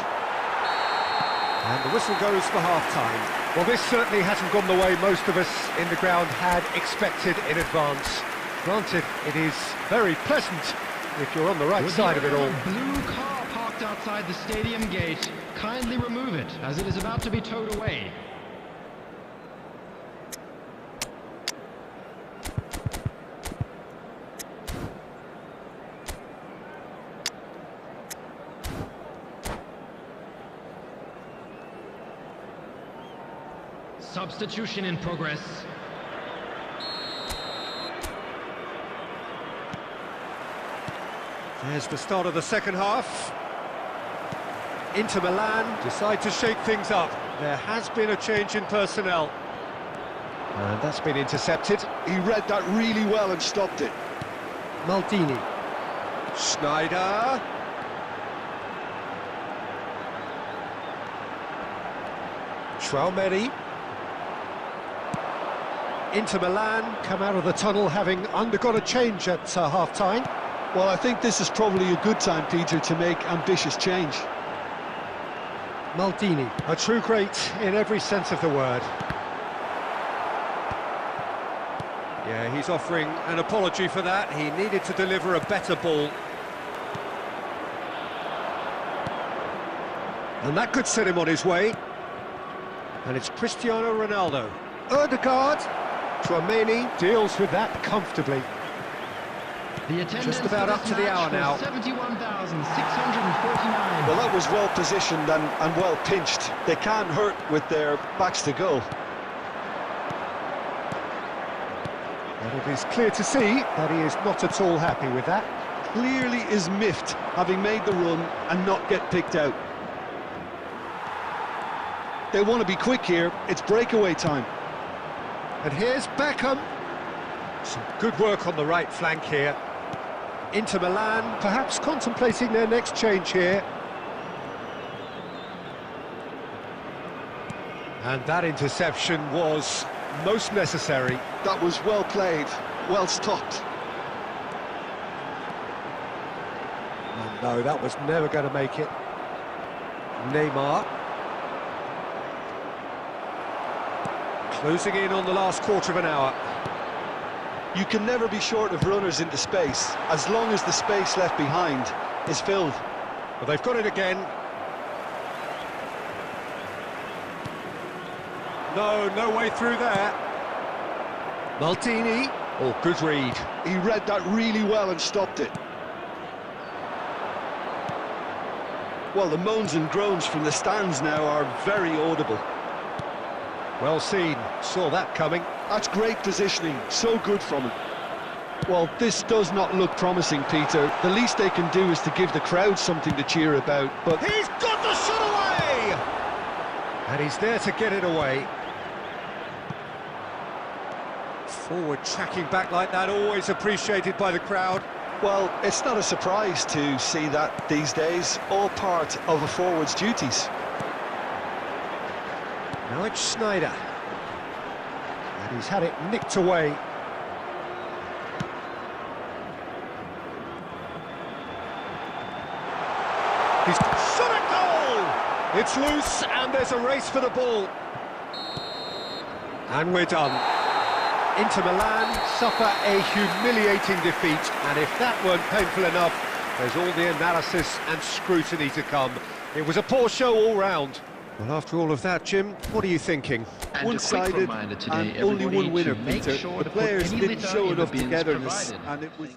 And the whistle goes for half-time. Well, this certainly hasn't gone the way most of us in the ground had expected in advance. Granted, it is very pleasant if you're on the right side of it all. Blue car parked outside the stadium gate. Kindly remove it, as it is about to be towed away. Substitution in progress. There's the start of the second half. Inter Milan decide to shake things up. There has been a change in personnel. And that's been intercepted. He read that really well and stopped it. Maldini. Schneider. Traumeri. Inter Milan come out of the tunnel having undergone a change at half-time. Well, I think this is probably a good time, Peter, to make ambitious change. Maldini, a true great in every sense of the word. Yeah, he's offering an apology for that. He needed to deliver a better ball. And that could set him on his way. And it's Cristiano Ronaldo. Odegaard. Traumeni deals with that comfortably. The attendance Just about up to the hour now. 71,649. Well, that was well positioned and well pinched. They can't hurt with their backs to goal. And it is clear to see that he is not at all happy with that. Clearly is miffed, having made the run and not get picked out. They want to be quick here. It's breakaway time. And here's Beckham. Some good work on the right flank here. Inter Milan perhaps contemplating their next change here. And that interception was most necessary. That was well played, well stopped. Oh, no, that was never going to make it. Neymar. Closing in on the last quarter of an hour. You can never be short of runners into space, as long as the space left behind is filled. Well, they've got it again. No way through there. Maldini. Oh, good read. He read that really well and stopped it. Well, the moans and groans from the stands now are very audible. Well seen. Saw that coming. That's great positioning, so good from him. Well, this does not look promising, Peter. The least they can do is to give the crowd something to cheer about, but... He's got the shot away! And he's there to get it away. Forward tracking back like that, always appreciated by the crowd. Well, it's not a surprise to see that these days, all part of a forward's duties. Now it's Schneider. And he's had it nicked away. He's shot a goal! It's loose and there's a race for the ball. And we're done. Inter Milan suffer a humiliating defeat, and if that weren't painful enough, there's all the analysis and scrutiny to come. It was a poor show all round. Well, after all of that, Jim, what are you thinking? One-sided and only one winner, Peter. The players didn't show enough togetherness, and it was...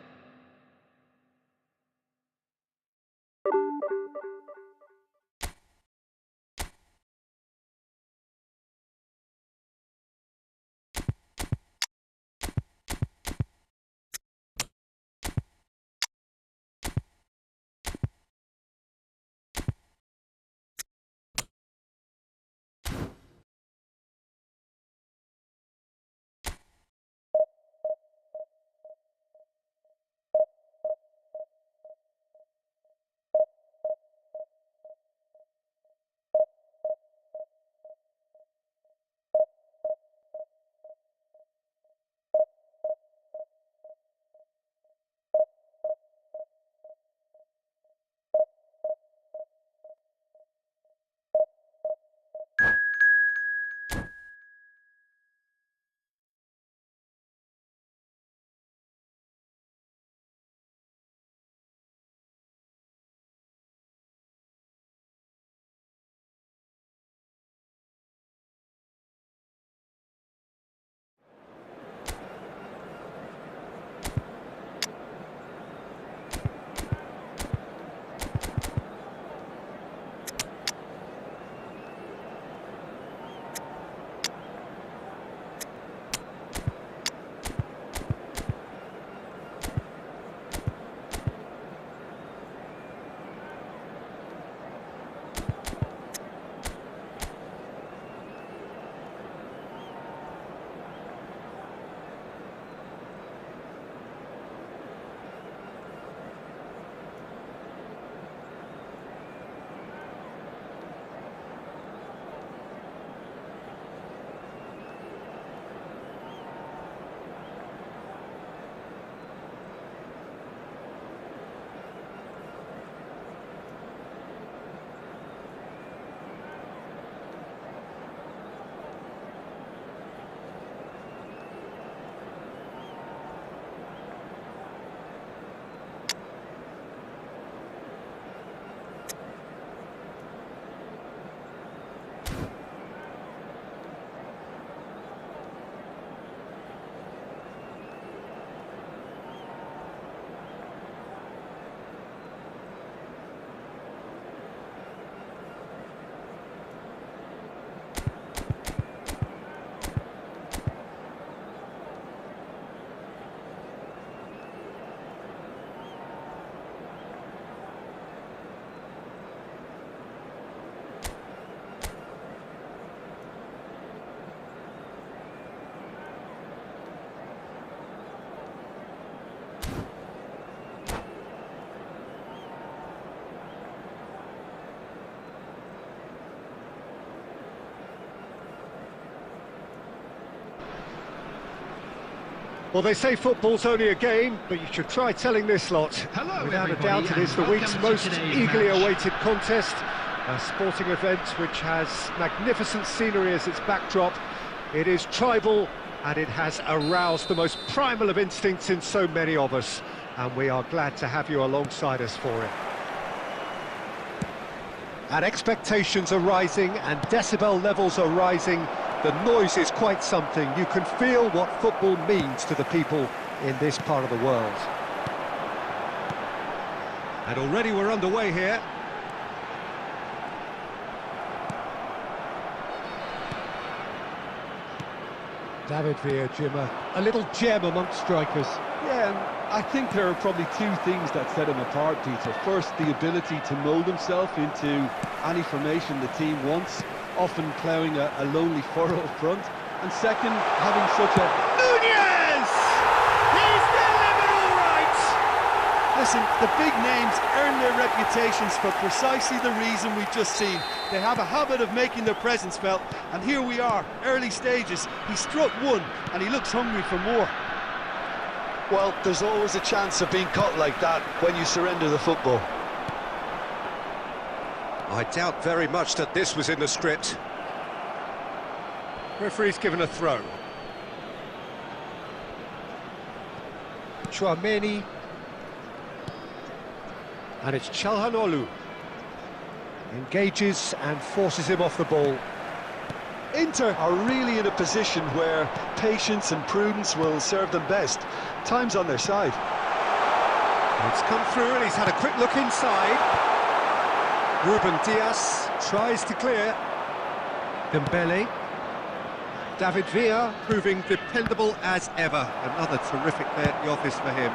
Well, they say football's only a game, but you should try telling this lot. Hello, Without a everybody, doubt, it is and the week's welcome to most today's eagerly match. awaited contest. A sporting event which has magnificent scenery as its backdrop. It is tribal, and it has aroused the most primal of instincts in so many of us. And we are glad to have you alongside us for it. And expectations are rising, and decibel levels are rising. The noise is quite something. You can feel what football means to the people in this part of the world. And already we're underway here. David Villa, Jimmer, a little gem amongst strikers. Yeah, and I think there are probably two things that set him apart, Peter. First, the ability to mould himself into any formation the team wants, often ploughing a lonely furrow up front. And second, having such a... Nunez! He's delivered all right! Listen, the big names earn their reputations for precisely the reason we've just seen. They have a habit of making their presence felt, and here we are, early stages. He struck one, and he looks hungry for more. Well, there's always a chance of being caught like that when you surrender the football. I doubt very much that this was in the script. Referee's given a throw. Chouameni. And it's Çalhanoğlu. Engages and forces him off the ball. Inter are really in a position where patience and prudence will serve them best. Time's on their side. It's come through and he's had a quick look inside. Ruben Dias tries to clear. Dembele. David Villa proving dependable as ever. Another terrific day at the office for him.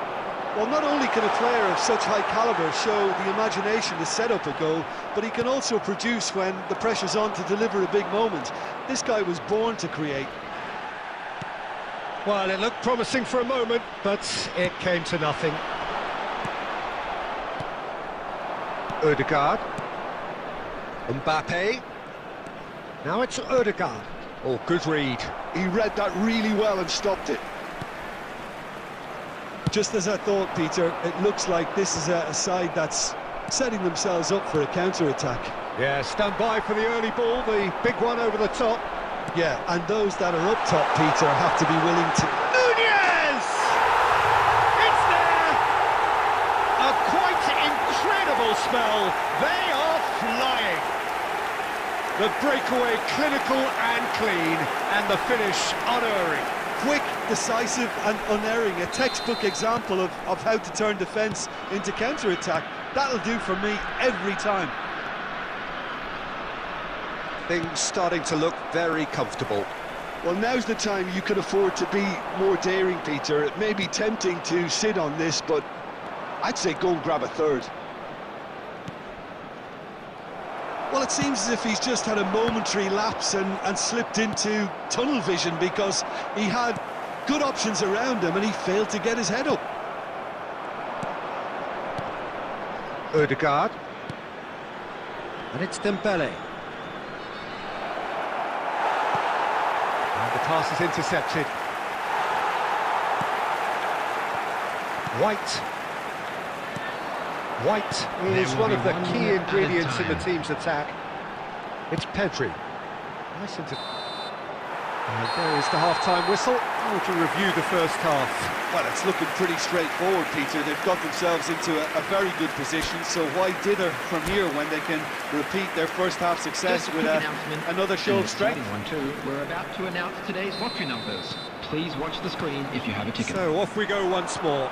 Well, not only can a player of such high calibre show the imagination to set up a goal, but he can also produce when the pressure's on to deliver a big moment. This guy was born to create. Well, it looked promising for a moment, but it came to nothing. Ødegaard. Mbappe. Now it's Ødegaard. Oh, good read. He read that really well and stopped it. Just as I thought, Peter, it looks like this is a side that's setting themselves up for a counter-attack. Yeah, stand by for the early ball, the big one over the top. Yeah, and those that are up top, Peter, have to be willing to... Nunez! It's there! A quite incredible spell. They are flying. The breakaway clinical and clean, and the finish unerring. Quick, decisive and unerring, a textbook example of how to turn defence into counter-attack. That'll do for me every time. Things starting to look very comfortable. Well, now's the time you can afford to be more daring, Peter. It may be tempting to sit on this, but I'd say go and grab a third. Well, it seems as if he's just had a momentary lapse and slipped into tunnel vision because he had good options around him and he failed to get his head up. Ødegaard. And it's Dembele. And the pass is intercepted. White is one of the key ingredients in the team's attack. It's Pedri. Nice into... And there is the half-time whistle. To review the first half. Well, it's looking pretty straightforward, Peter. They've got themselves into a very good position, so why dither from here when they can repeat their first half success with another show of strength? We're about to announce today's lottery numbers. Please watch the screen if you have a ticket. So off we go once more.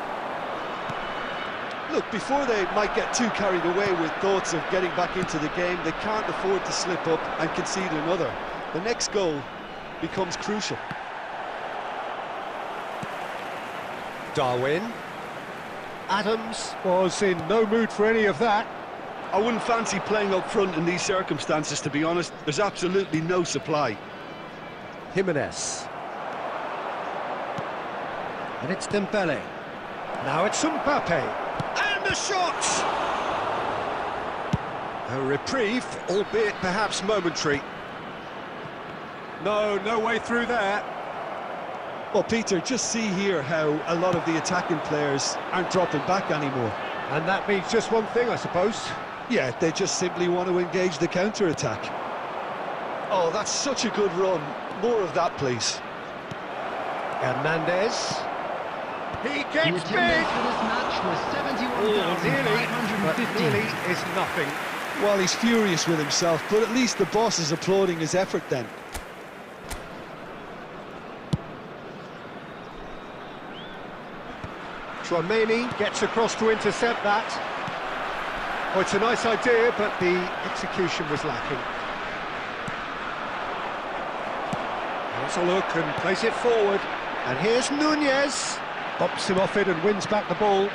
Look, before they might get too carried away with thoughts of getting back into the game, they can't afford to slip up and concede another. The next goal becomes crucial. Darwin. Adams was in no mood for any of that. I wouldn't fancy playing up front in these circumstances, to be honest. There's absolutely no supply. Jimenez. And it's Dembele. Now it's Mbappe. And the shot! A reprieve, albeit perhaps momentary. No way through there. Well, Peter, just see here how a lot of the attacking players aren't dropping back anymore. And that means just one thing, I suppose. Yeah, they just simply want to engage the counter-attack. Oh, that's such a good run. More of that, please. Hernandez. He The gets attendance big! for this match was Nearly, but 71,550. nearly is nothing. Well, he's furious with himself, but at least the boss is applauding his effort then. Tchouaméni gets across to intercept that. Oh, it's a nice idea, but the execution was lacking. Has a look and plays it forward. And here's Nunez. Bops him off it and wins back the ball.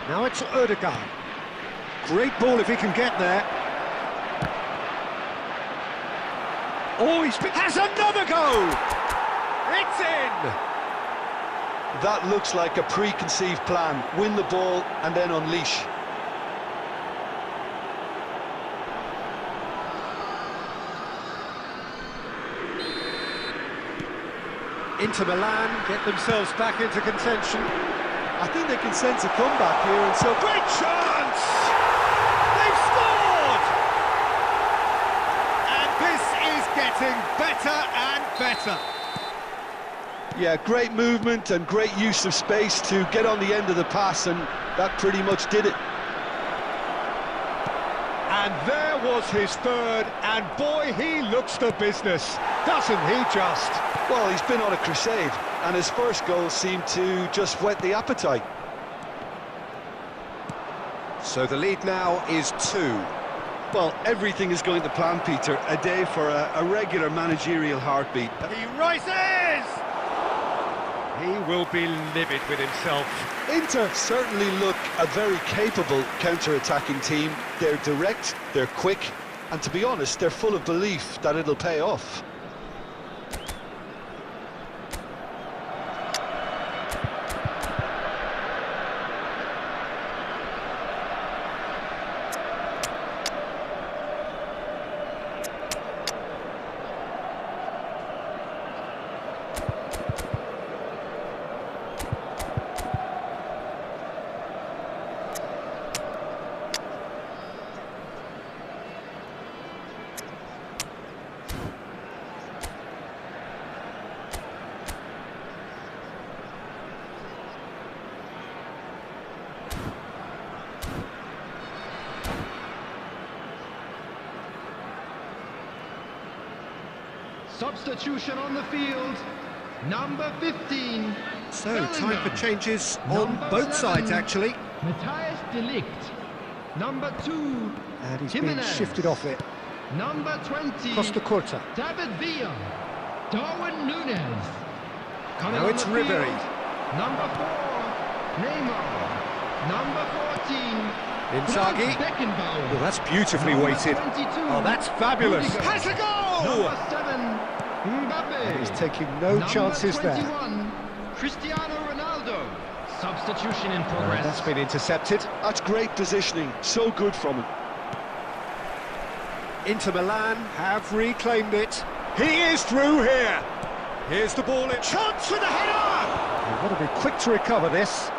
Now it's Ødegaard. Great ball if he can get there. Oh, has another go! It's in! That looks like a preconceived plan. Win the ball and then unleash. Inter Milan get themselves back into contention. I think they can sense a comeback here, and so... Great chance! They've scored! And this is getting better and better. Yeah, great movement and great use of space to get on the end of the pass, and that pretty much did it. And there was his third, and boy, he looks the business, doesn't he just? Well, he's been on a crusade, and his first goal seemed to just whet the appetite. So the lead now is 2. Well, everything is going to plan, Peter. A day for a regular managerial heartbeat. He rises! He will be livid with himself. Inter certainly look a very capable counter-attacking team. They're direct, they're quick, and to be honest, they're full of belief that it'll pay off. Substitution on the field, number 15. So, time for Bellingham. changes on Number both 7, sides, actually. Matthias Delict. Number 2, And he's been Jimenez. shifted off it. Number 20, Costa Curta. David Villa. Darwin Nunez. Coming Now on it's the Ribery. field, number 4, Neymar. Number 14, Inzaghi. Beckenbauer. Oh, that's beautifully Number weighted. 22, Oh, that's fabulous. Rudiger. Has a goal! Number 7, Mbappe. He's taking no Number chances there. 21, Cristiano Ronaldo. Substitution in And progress. that's been intercepted. That's great positioning, so good from him. Inter Milan have reclaimed it. He is through here. Here's the ball in. Chance with a header! They've got to be quick to recover this.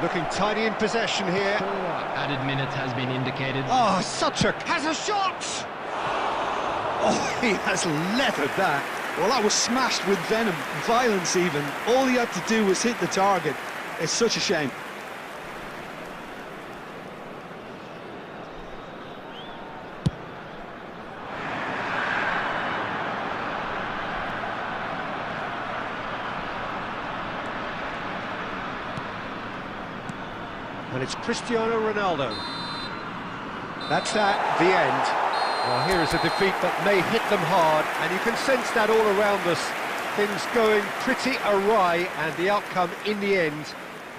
Looking tidy in possession here. 4 added minutes has been indicated. Oh, such a... has a shot! Oh, he has leathered that. Well, that was smashed with venom, violence even. All he had to do was hit the target. It's such a shame. And it's Cristiano Ronaldo. That's that, the end. Well, here is a defeat that may hit them hard, and you can sense that all around us. Things going pretty awry, and the outcome in the end,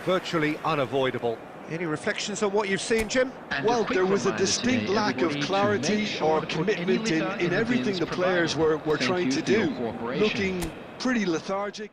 virtually unavoidable. Any reflections on what you've seen, Jim? And Well, quick there was a reminder distinct today, lack of everybody, to clarity make sure or to put any commitment litter in the everything bins the players provided. were Thank trying you to for your do. cooperation. Looking pretty lethargic.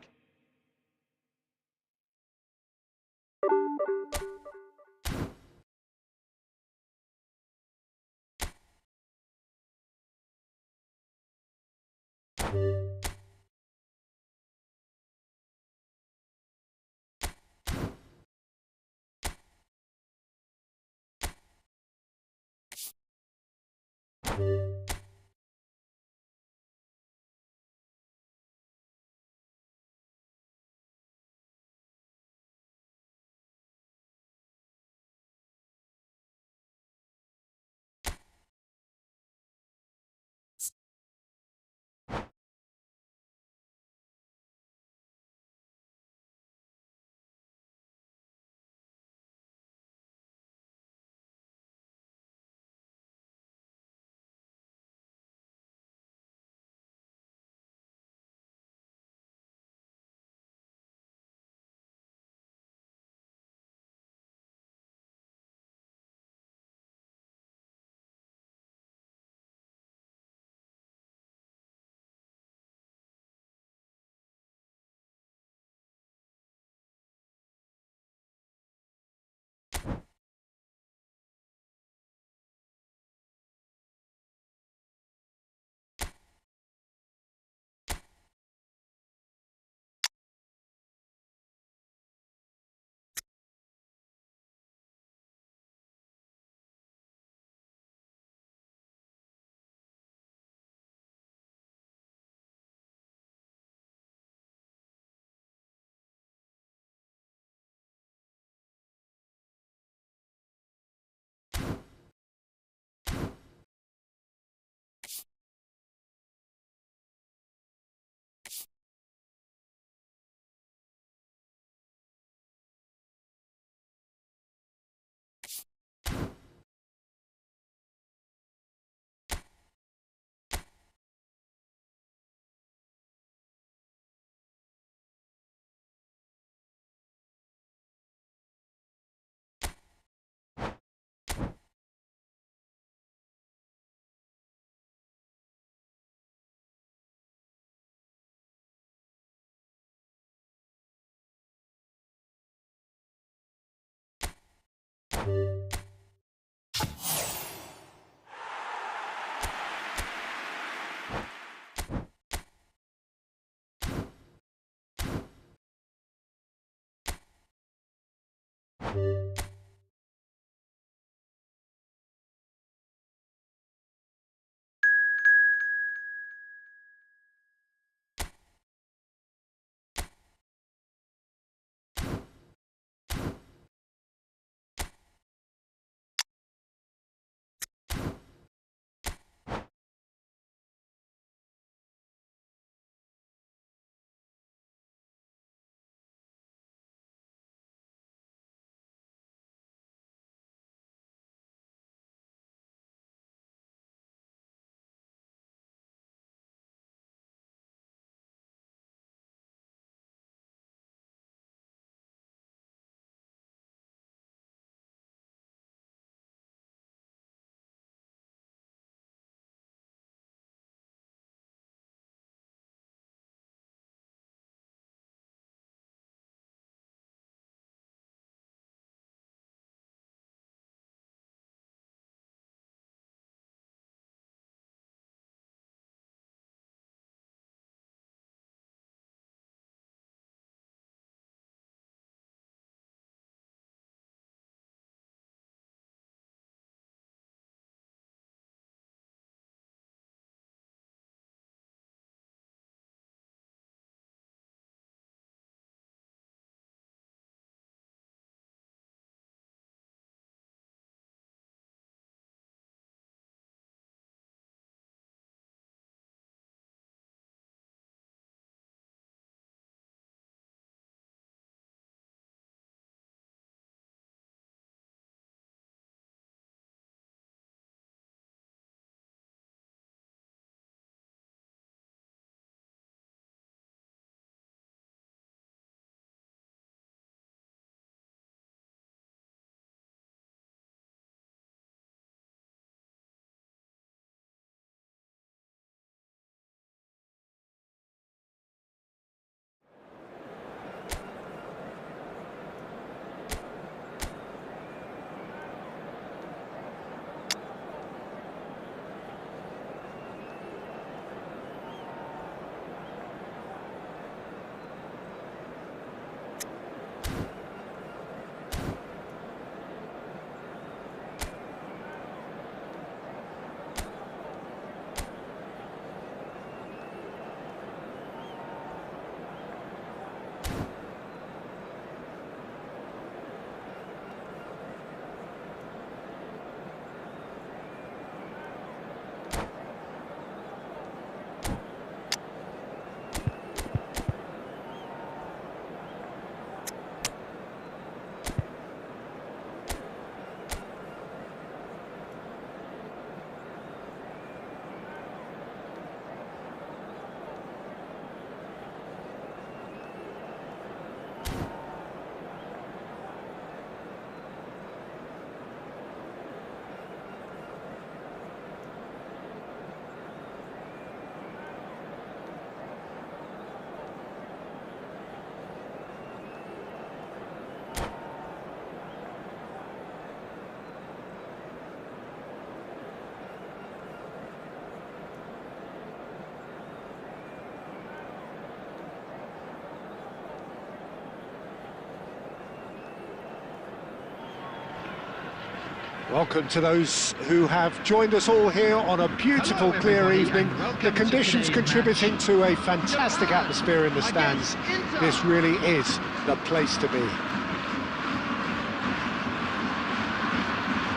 Welcome to those who have joined us all here on a beautiful, clear evening. The conditions contributing to a fantastic atmosphere in the stands. This really is the place to be.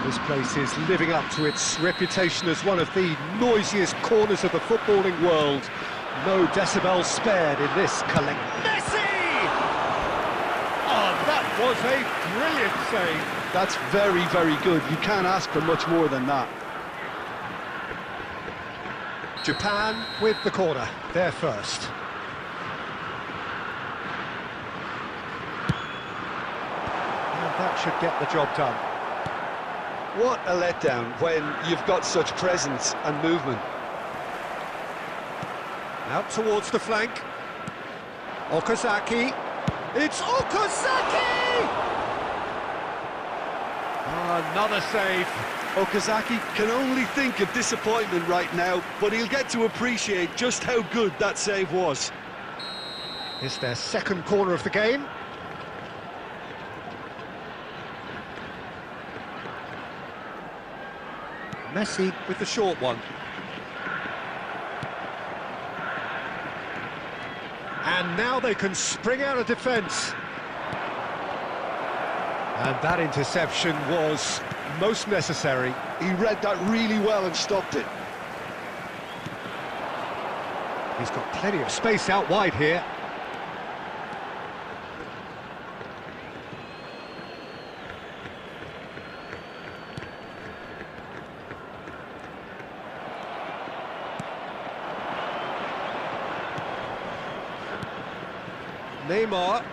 This place is living up to its reputation as one of the noisiest corners of the footballing world. No decibels spared in this collection. Messi! Oh, that was a brilliant save. That's very, very good. You can't ask for much more than that. Japan with the corner, they're first. And that should get the job done. What a letdown when you've got such presence and movement. Out towards the flank. Okazaki. It's Okazaki! Another save. Okazaki can only think of disappointment right now, but he'll get to appreciate just how good that save was. It's their second corner of the game. Messi with the short one. And now they can spring out of defence. And that interception was most necessary. He read that really well and stopped it. He's got plenty of space out wide here. Neymar.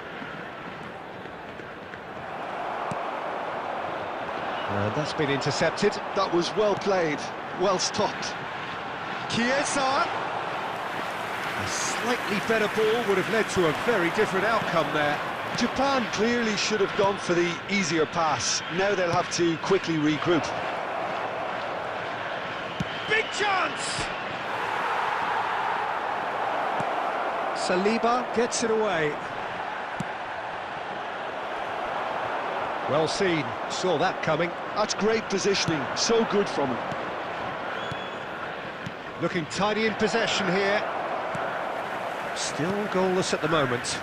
And that's been intercepted. That was well played, well stopped. Chiesa. A slightly better ball would have led to a very different outcome there. Japan clearly should have gone for the easier pass. Now they'll have to quickly regroup. Big chance! Saliba gets it away. Well seen, saw that coming. That's great positioning, so good from him. Looking tidy in possession here. Still goalless at the moment.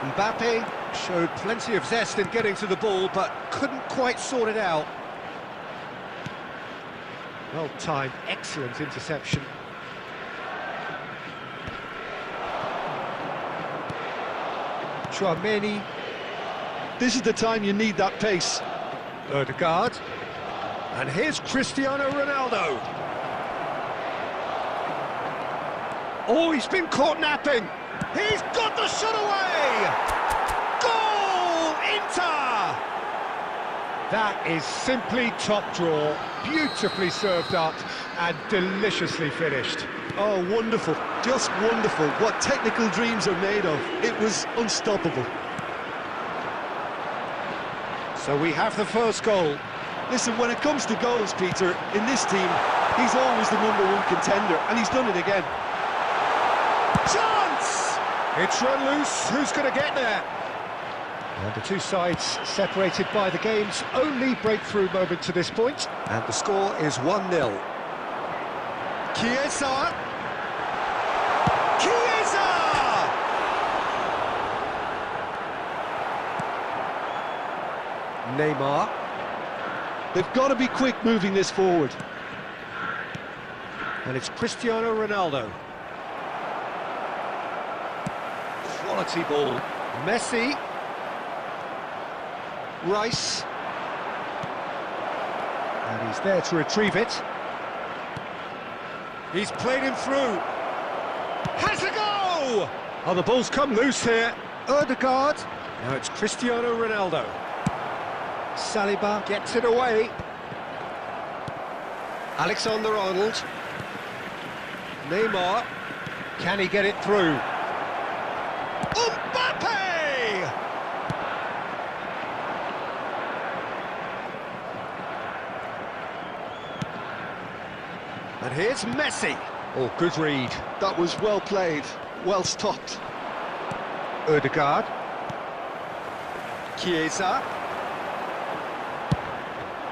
Mbappe showed plenty of zest in getting to the ball, but couldn't quite sort it out. Well timed, excellent interception. Chouameni. This is the time you need that pace. Odegaard. And here's Cristiano Ronaldo. Oh, he's been caught napping. He's got the shot away! Goal! Inter! That is simply top draw. Beautifully served up and deliciously finished. Oh, wonderful. Just wonderful. What technical dreams are made of. It was unstoppable. So we have the first goal. Listen, when it comes to goals, Peter, in this team, he's always the #1 contender, and he's done it again. Chance! It's run loose. Who's going to get there? And the two sides separated by the game's only breakthrough moment to this point. And the score is 1-0. Chiesa! Chiesa! Neymar. They've got to be quick moving this forward. And it's Cristiano Ronaldo. Quality ball. Messi. Rice. And he's there to retrieve it. He's played him through. Has a go! Oh, the ball's come loose here. Odegaard. Now it's Cristiano Ronaldo. Saliba gets it away. Alexander-Arnold. Neymar. Can he get it through? Mbappe! And here's Messi. Oh, good read. That was well played, well stopped. Odegaard. Chiesa.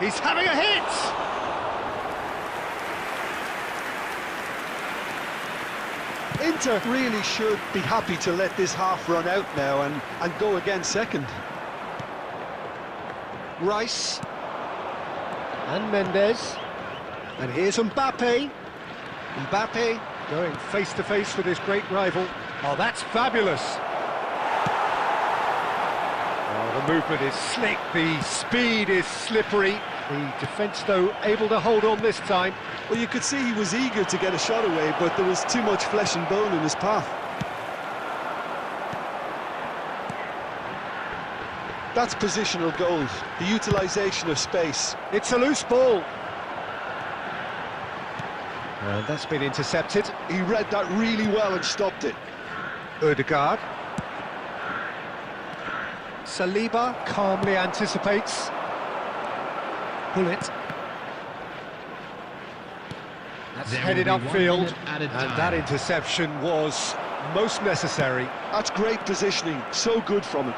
He's having a hit! Inter really should be happy to let this half run out now and go again second. Rice. And Mendes. And here's Mbappe. Mbappe going face-to-face with his great rival. Oh, that's fabulous! Oh, the movement is slick, the speed is slippery. The defence, though, able to hold on this time. Well, you could see he was eager to get a shot away, but there was too much flesh and bone in his path. That's positional gold, the utilisation of space. It's a loose ball. And that's been intercepted. He read that really well and stopped it. Odegaard. Saliba calmly anticipates. Bullet. That's headed upfield, and that interception was most necessary. That's great positioning, so good from him.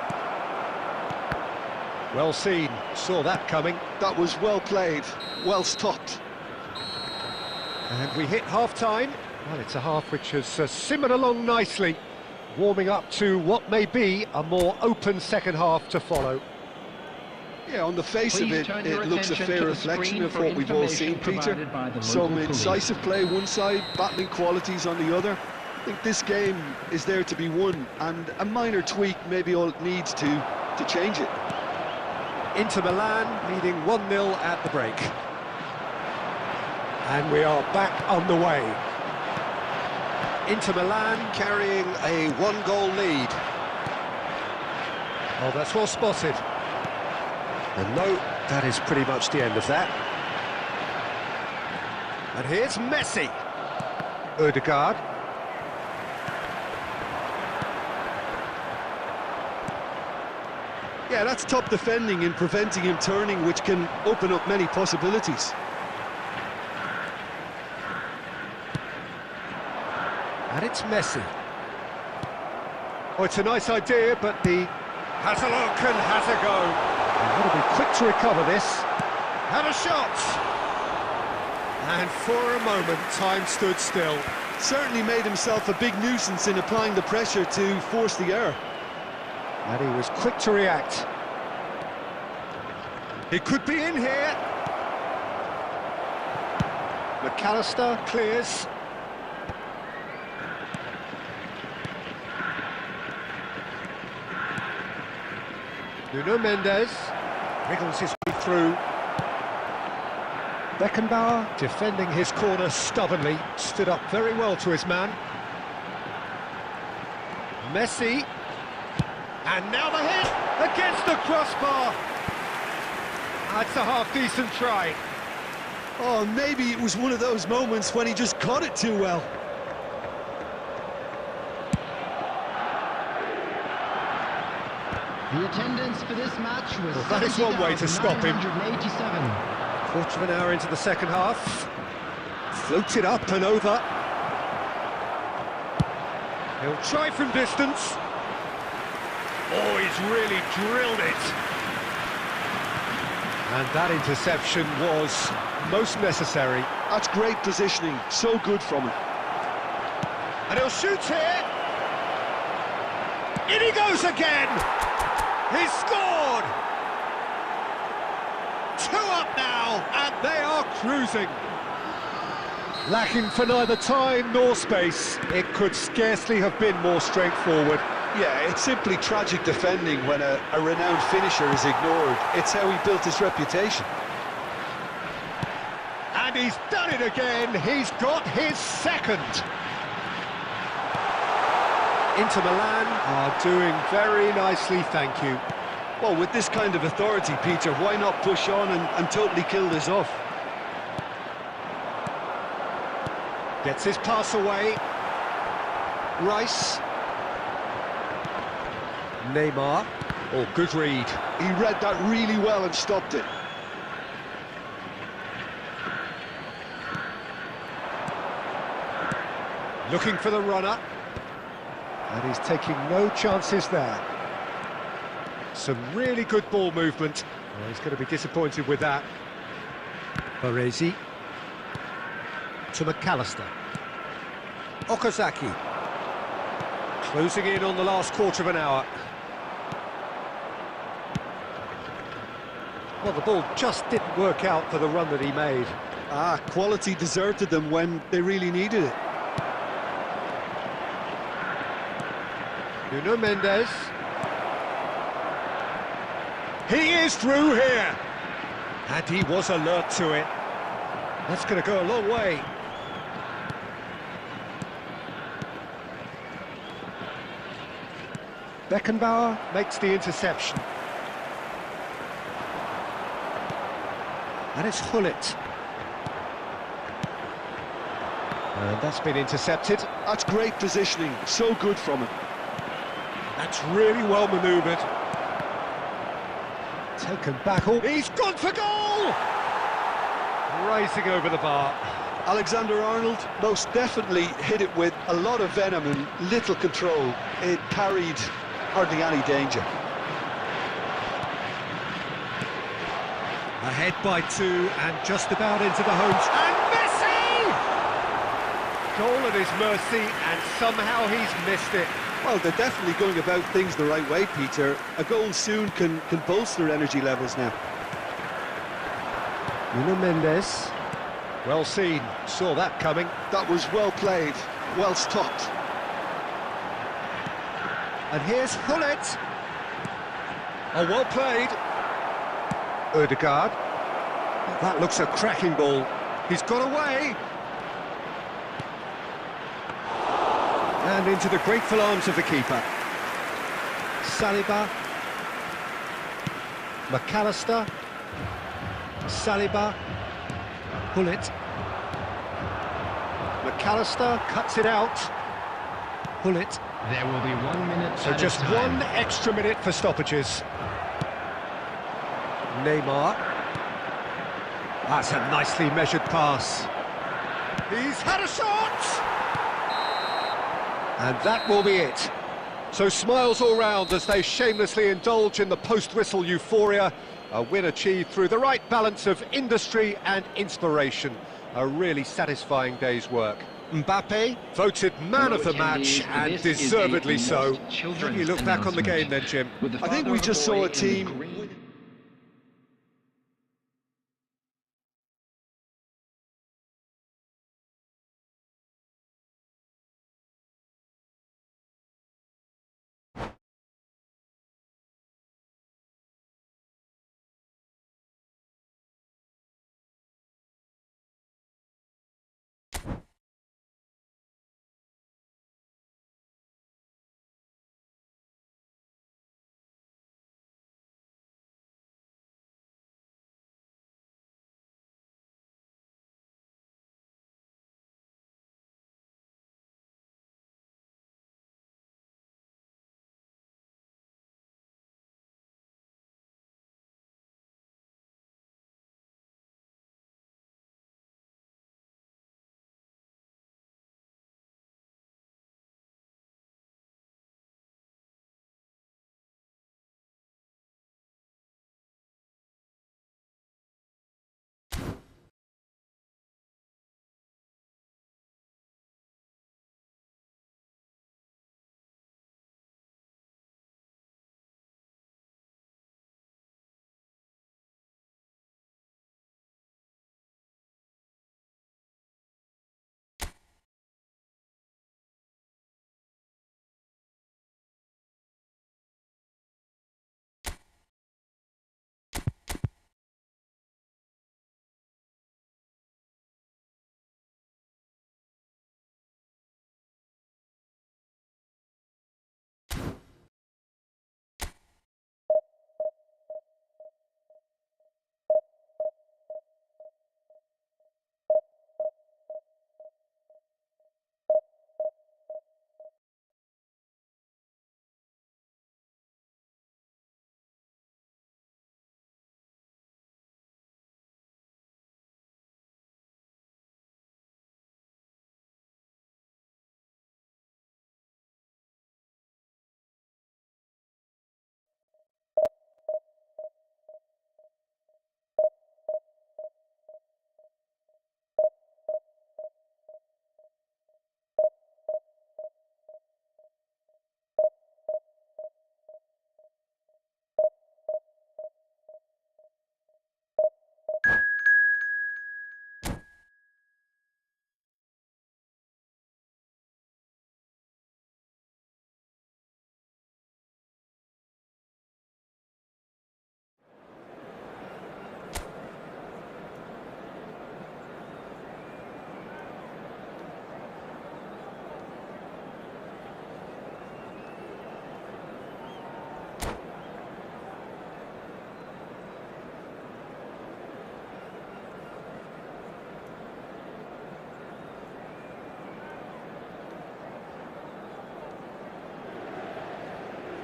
Well seen, saw that coming. That was well played, well stopped. And we hit half-time. Well, it's a half which has simmered along nicely, warming up to what may be a more open second half to follow. Yeah, on the face of it, it looks a fair reflection of what we've all seen, Peter. Some incisive play one side, battling qualities on the other. I think this game is there to be won, and a minor tweak maybe all it needs to change it. Inter Milan leading 1-0 at the break. And we are back on the way. Inter Milan carrying a one-goal lead. Oh, that's well spotted. And no, that is pretty much the end of that. And here's Messi. Odegaard. Yeah, that's top defending in preventing him turning, which can open up many possibilities. And it's Messi. Oh, it's a nice idea, but the has a look and has a go. He's got to be quick to recover this. Had a shot! And for a moment, time stood still. Certainly made himself a big nuisance in applying the pressure to force the error. And he was quick to react. He could be in here. McAllister clears. Nuno Mendes wriggles his way through. Beckenbauer defending his corner stubbornly, stood up very well to his man. Messi, and now the hit against the crossbar. That's a half-decent try. Oh, maybe it was one of those moments when he just caught it too well. The attendance for this match was Well, that is one way to stop him. 787. Quarter of an hour into the second half. Floated up and over. He'll try from distance. Oh, he's really drilled it. And that interception was most necessary. That's great positioning, so good from him. And he'll shoot here. In he goes again. He's scored. 2 up now, and they are cruising. Lacking for neither time nor space, it could scarcely have been more straightforward. Yeah, it's simply tragic defending when a renowned finisher is ignored. It's how he built his reputation. And he's done it again. He's got his second. Inter Milan are doing very nicely, thank you. Well, with this kind of authority, Peter, why not push on and totally kill this off? Gets his pass away. Rice. Neymar. Oh, good read. He read that really well and stopped it. Looking for the runner. And he's taking no chances there. Some really good ball movement. Oh, he's going to be disappointed with that. Baresi to McAllister. Okazaki. Closing in on the last quarter of an hour. Well, the ball just didn't work out for the run that he made. Quality deserted them when they really needed it. Nuno Mendes. He is through here. And he was alert to it. That's going to go a long way. Beckenbauer makes the interception. And it's Hullet. And that's been intercepted. That's great positioning, so good from him. That's really well manoeuvred. Taken back. Oh, he's gone for goal! Rising over the bar. Alexander-Arnold most definitely hit it with a lot of venom and little control. It carried hardly any danger. Ahead by 2 and just about into the home. And Messi! Goal at his mercy and somehow he's missed it. Well, they're definitely going about things the right way, Peter. A goal soon can bolster energy levels now. Nuno Mendes. Well seen, saw that coming. That was well played, well stopped. And here's Hullet. Oh, well played. Ødegaard. Oh, that looks a cracking ball. He's got away. And into the grateful arms of the keeper. Saliba. McAllister. Saliba. Hullet. McAllister cuts it out. Hullet. There will be 1 minute. So just 1 extra minute for stoppages. Neymar. That's a nicely measured pass. He's had a shot! And that will be it. So smiles all round as they shamelessly indulge in the post-whistle euphoria. A win achieved through the right balance of industry and inspiration. A really satisfying day's work. Mbappe voted man of the match, and deservedly so. How do you look back on the game then, Jim? I think we just saw a team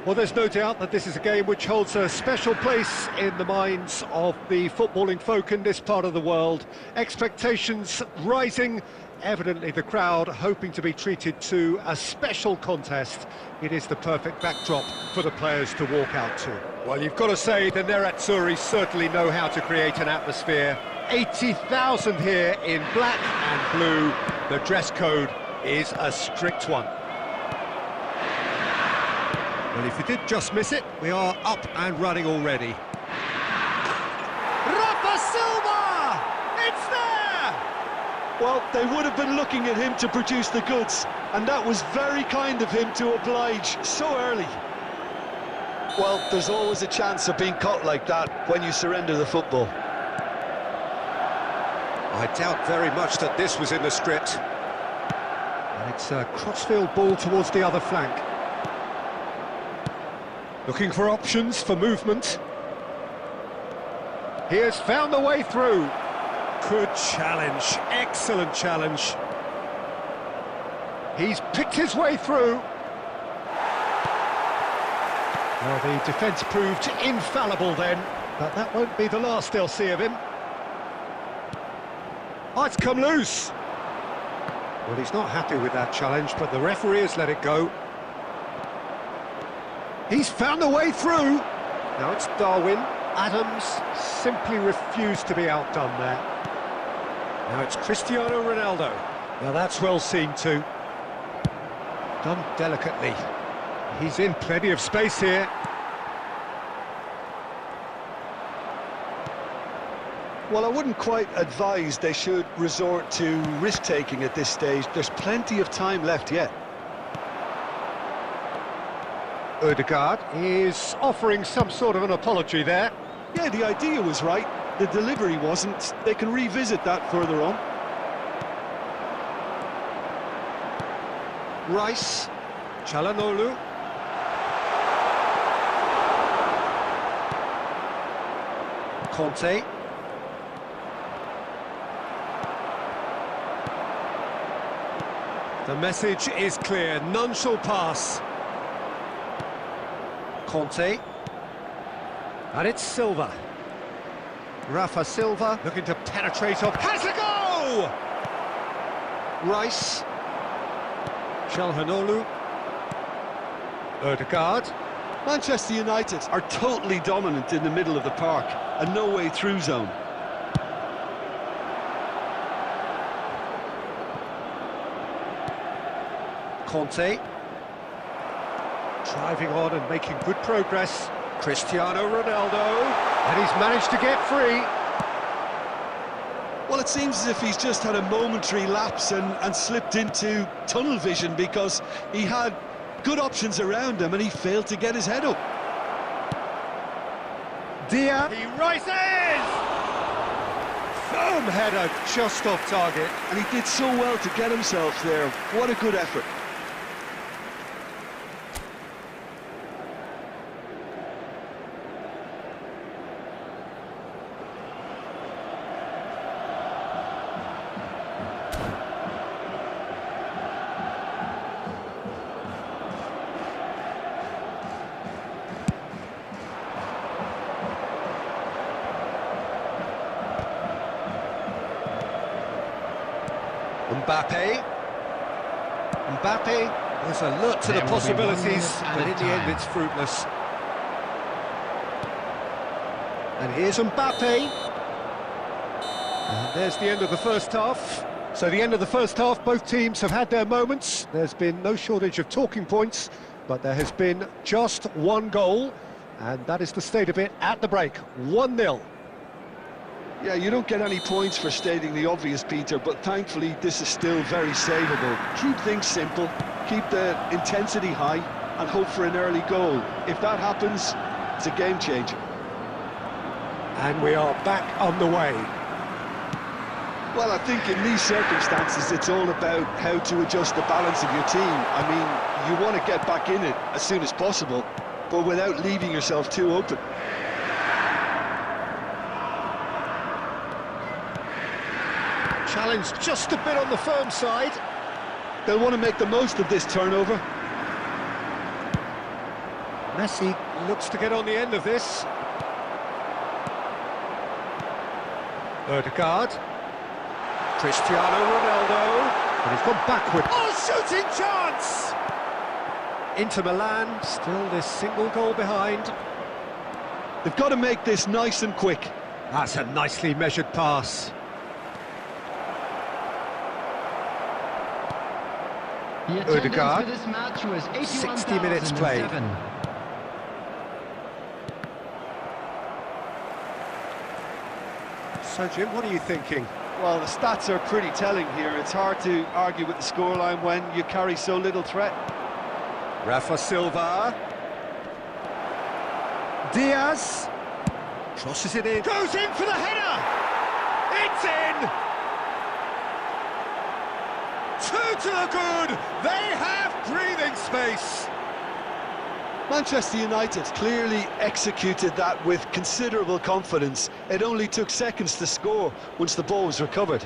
Well, there's no doubt that this is a game which holds a special place in the minds of the footballing folk in this part of the world. Expectations rising, evidently the crowd hoping to be treated to a special contest. It is the perfect backdrop for the players to walk out to. Well, you've got to say the Nerazzurri certainly know how to create an atmosphere. 80,000 here in black and blue. The dress code is a strict one. Well, if you did just miss it, we are up and running already. Rafa Silva! It's there! Well, they would have been looking at him to produce the goods, and that was very kind of him to oblige so early. Well, there's always a chance of being caught like that when you surrender the football. I doubt very much that this was in the script. And it's a crossfield ball towards the other flank. Looking for options for movement. He has found the way through. Good challenge, excellent challenge. He's picked his way through. Well, the defence proved infallible then, but that won't be the last they'll see of him. Oh, it's come loose. Well, he's not happy with that challenge, but the referee has let it go. He's found the way through. Now it's Darwin. Adams simply refused to be outdone there. Now it's Cristiano Ronaldo. Now that's well seen too. Done delicately. He's in plenty of space here. Well, I wouldn't quite advise they should resort to risk-taking at this stage. There's plenty of time left yet. Odegaard is offering some sort of an apology there. Yeah, the idea was right. The delivery wasn't. They can revisit that further on. Rice, Çalhanoğlu. Conte. The message is clear, none shall pass. Conte. And it's Silva. Rafa Silva looking to penetrate off. Has a go! Rice. Çalhanoğlu. Odegaard. Manchester United are totally dominant in the middle of the park, a no-way through zone. Conte. Driving on and making good progress. Cristiano Ronaldo. And he's managed to get free. Well, it seems as if he's just had a momentary lapse and slipped into tunnel vision, because he had good options around him and he failed to get his head up. Dia. He rises! Firm header just off target. And he did so well to get himself there. What a good effort. Mbappe is alert to the possibilities, but in the end it's fruitless. And here's Mbappe. And there's the end of the first half. So the end of the first half, both teams have had their moments. There's been no shortage of talking points, but there has been just one goal, and that is the state of it at the break. 1-0. Yeah, you don't get any points for stating the obvious, Peter, but thankfully this is still very savable. Keep things simple, keep the intensity high, and hope for an early goal. If that happens, it's a game changer. And we are back on the way. Well, I think in these circumstances it's all about how to adjust the balance of your team. I mean, you want to get back in it as soon as possible, but without leaving yourself too open. Challenge just a bit on the firm side. They'll want to make the most of this turnover. Messi looks to get on the end of this. Odegaard. Cristiano Ronaldo. And he's gone backward. Oh, shooting chance! Inter Milan, still this single goal behind. They've got to make this nice and quick. That's a nicely measured pass. The attendance Odegaard. for this match was 60 minutes played. 81,007. So, Jim, what are you thinking? Well, the stats are pretty telling here. It's hard to argue with the scoreline when you carry so little threat. Rafa Silva. Diaz. Crosses it in. Goes in for the header! It's in! 2 to the good! They have breathing space! Manchester United clearly executed that with considerable confidence. It only took seconds to score once the ball was recovered.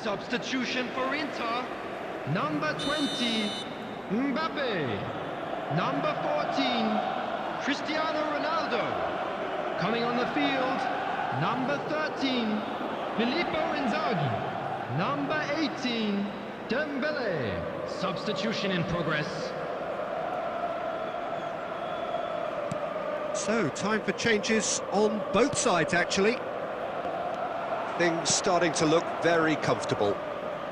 Substitution for Inter. Number 20, Mbappe. Number 14, Cristiano Ronaldo. Coming on the field, number 13, Filippo Inzaghi. Number 18, Dembele. Substitution in progress. So, time for changes on both sides, actually. Things starting to look very comfortable.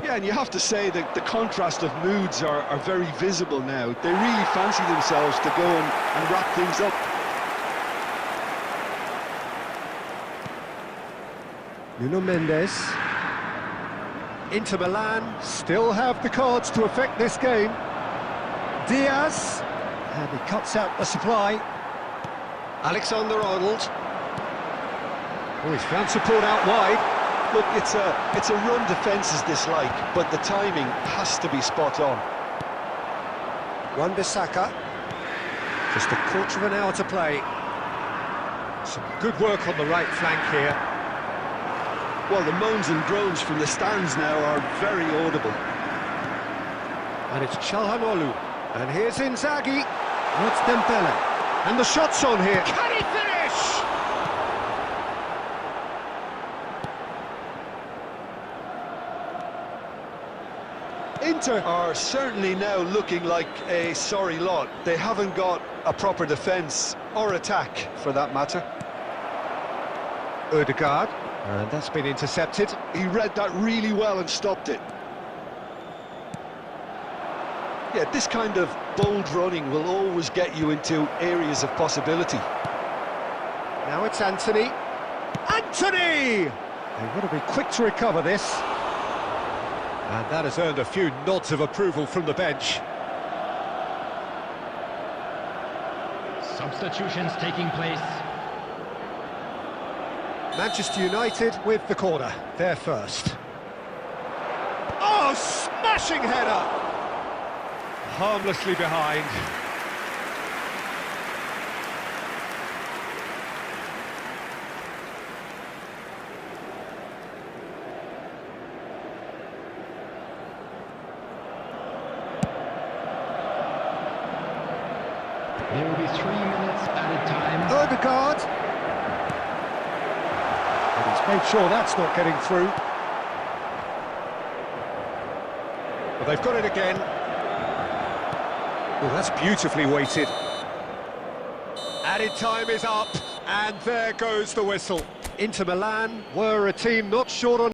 Yeah, and you have to say that the contrast of moods are very visible now. They really fancy themselves to go and wrap things up. Nuno Mendes. Inter Milan still have the cards to affect this game. Diaz. And he cuts out the supply. Alexander-Arnold. Oh, he's found support out wide. Look, it's a run defence is dislike, but the timing has to be spot on. Wan-Bissaka. Just a quarter of an hour to play. Some good work on the right flank here. Well, the moans and groans from the stands now are very audible. And it's Çalhanoğlu. And here's Inzaghi. And it's Dembele. And the shot's on here. Can he finish? Inter are certainly now looking like a sorry lot. They haven't got a proper defence, or attack, for that matter. Odegaard. And that's been intercepted. He read that really well and stopped it. Yeah, this kind of bold running will always get you into areas of possibility. Now it's Anthony. Anthony! They've got to be quick to recover this. And that has earned a few nods of approval from the bench. Substitutions taking place. Manchester United with the corner, they're first. Oh, smashing header! Harmlessly behind. There will be 3 minutes added time. Odegaard. And he's made sure that's not getting through. Well, they've got it again. Oh, that's beautifully weighted. Added time is up, and there goes the whistle. Inter Milan were a team not short on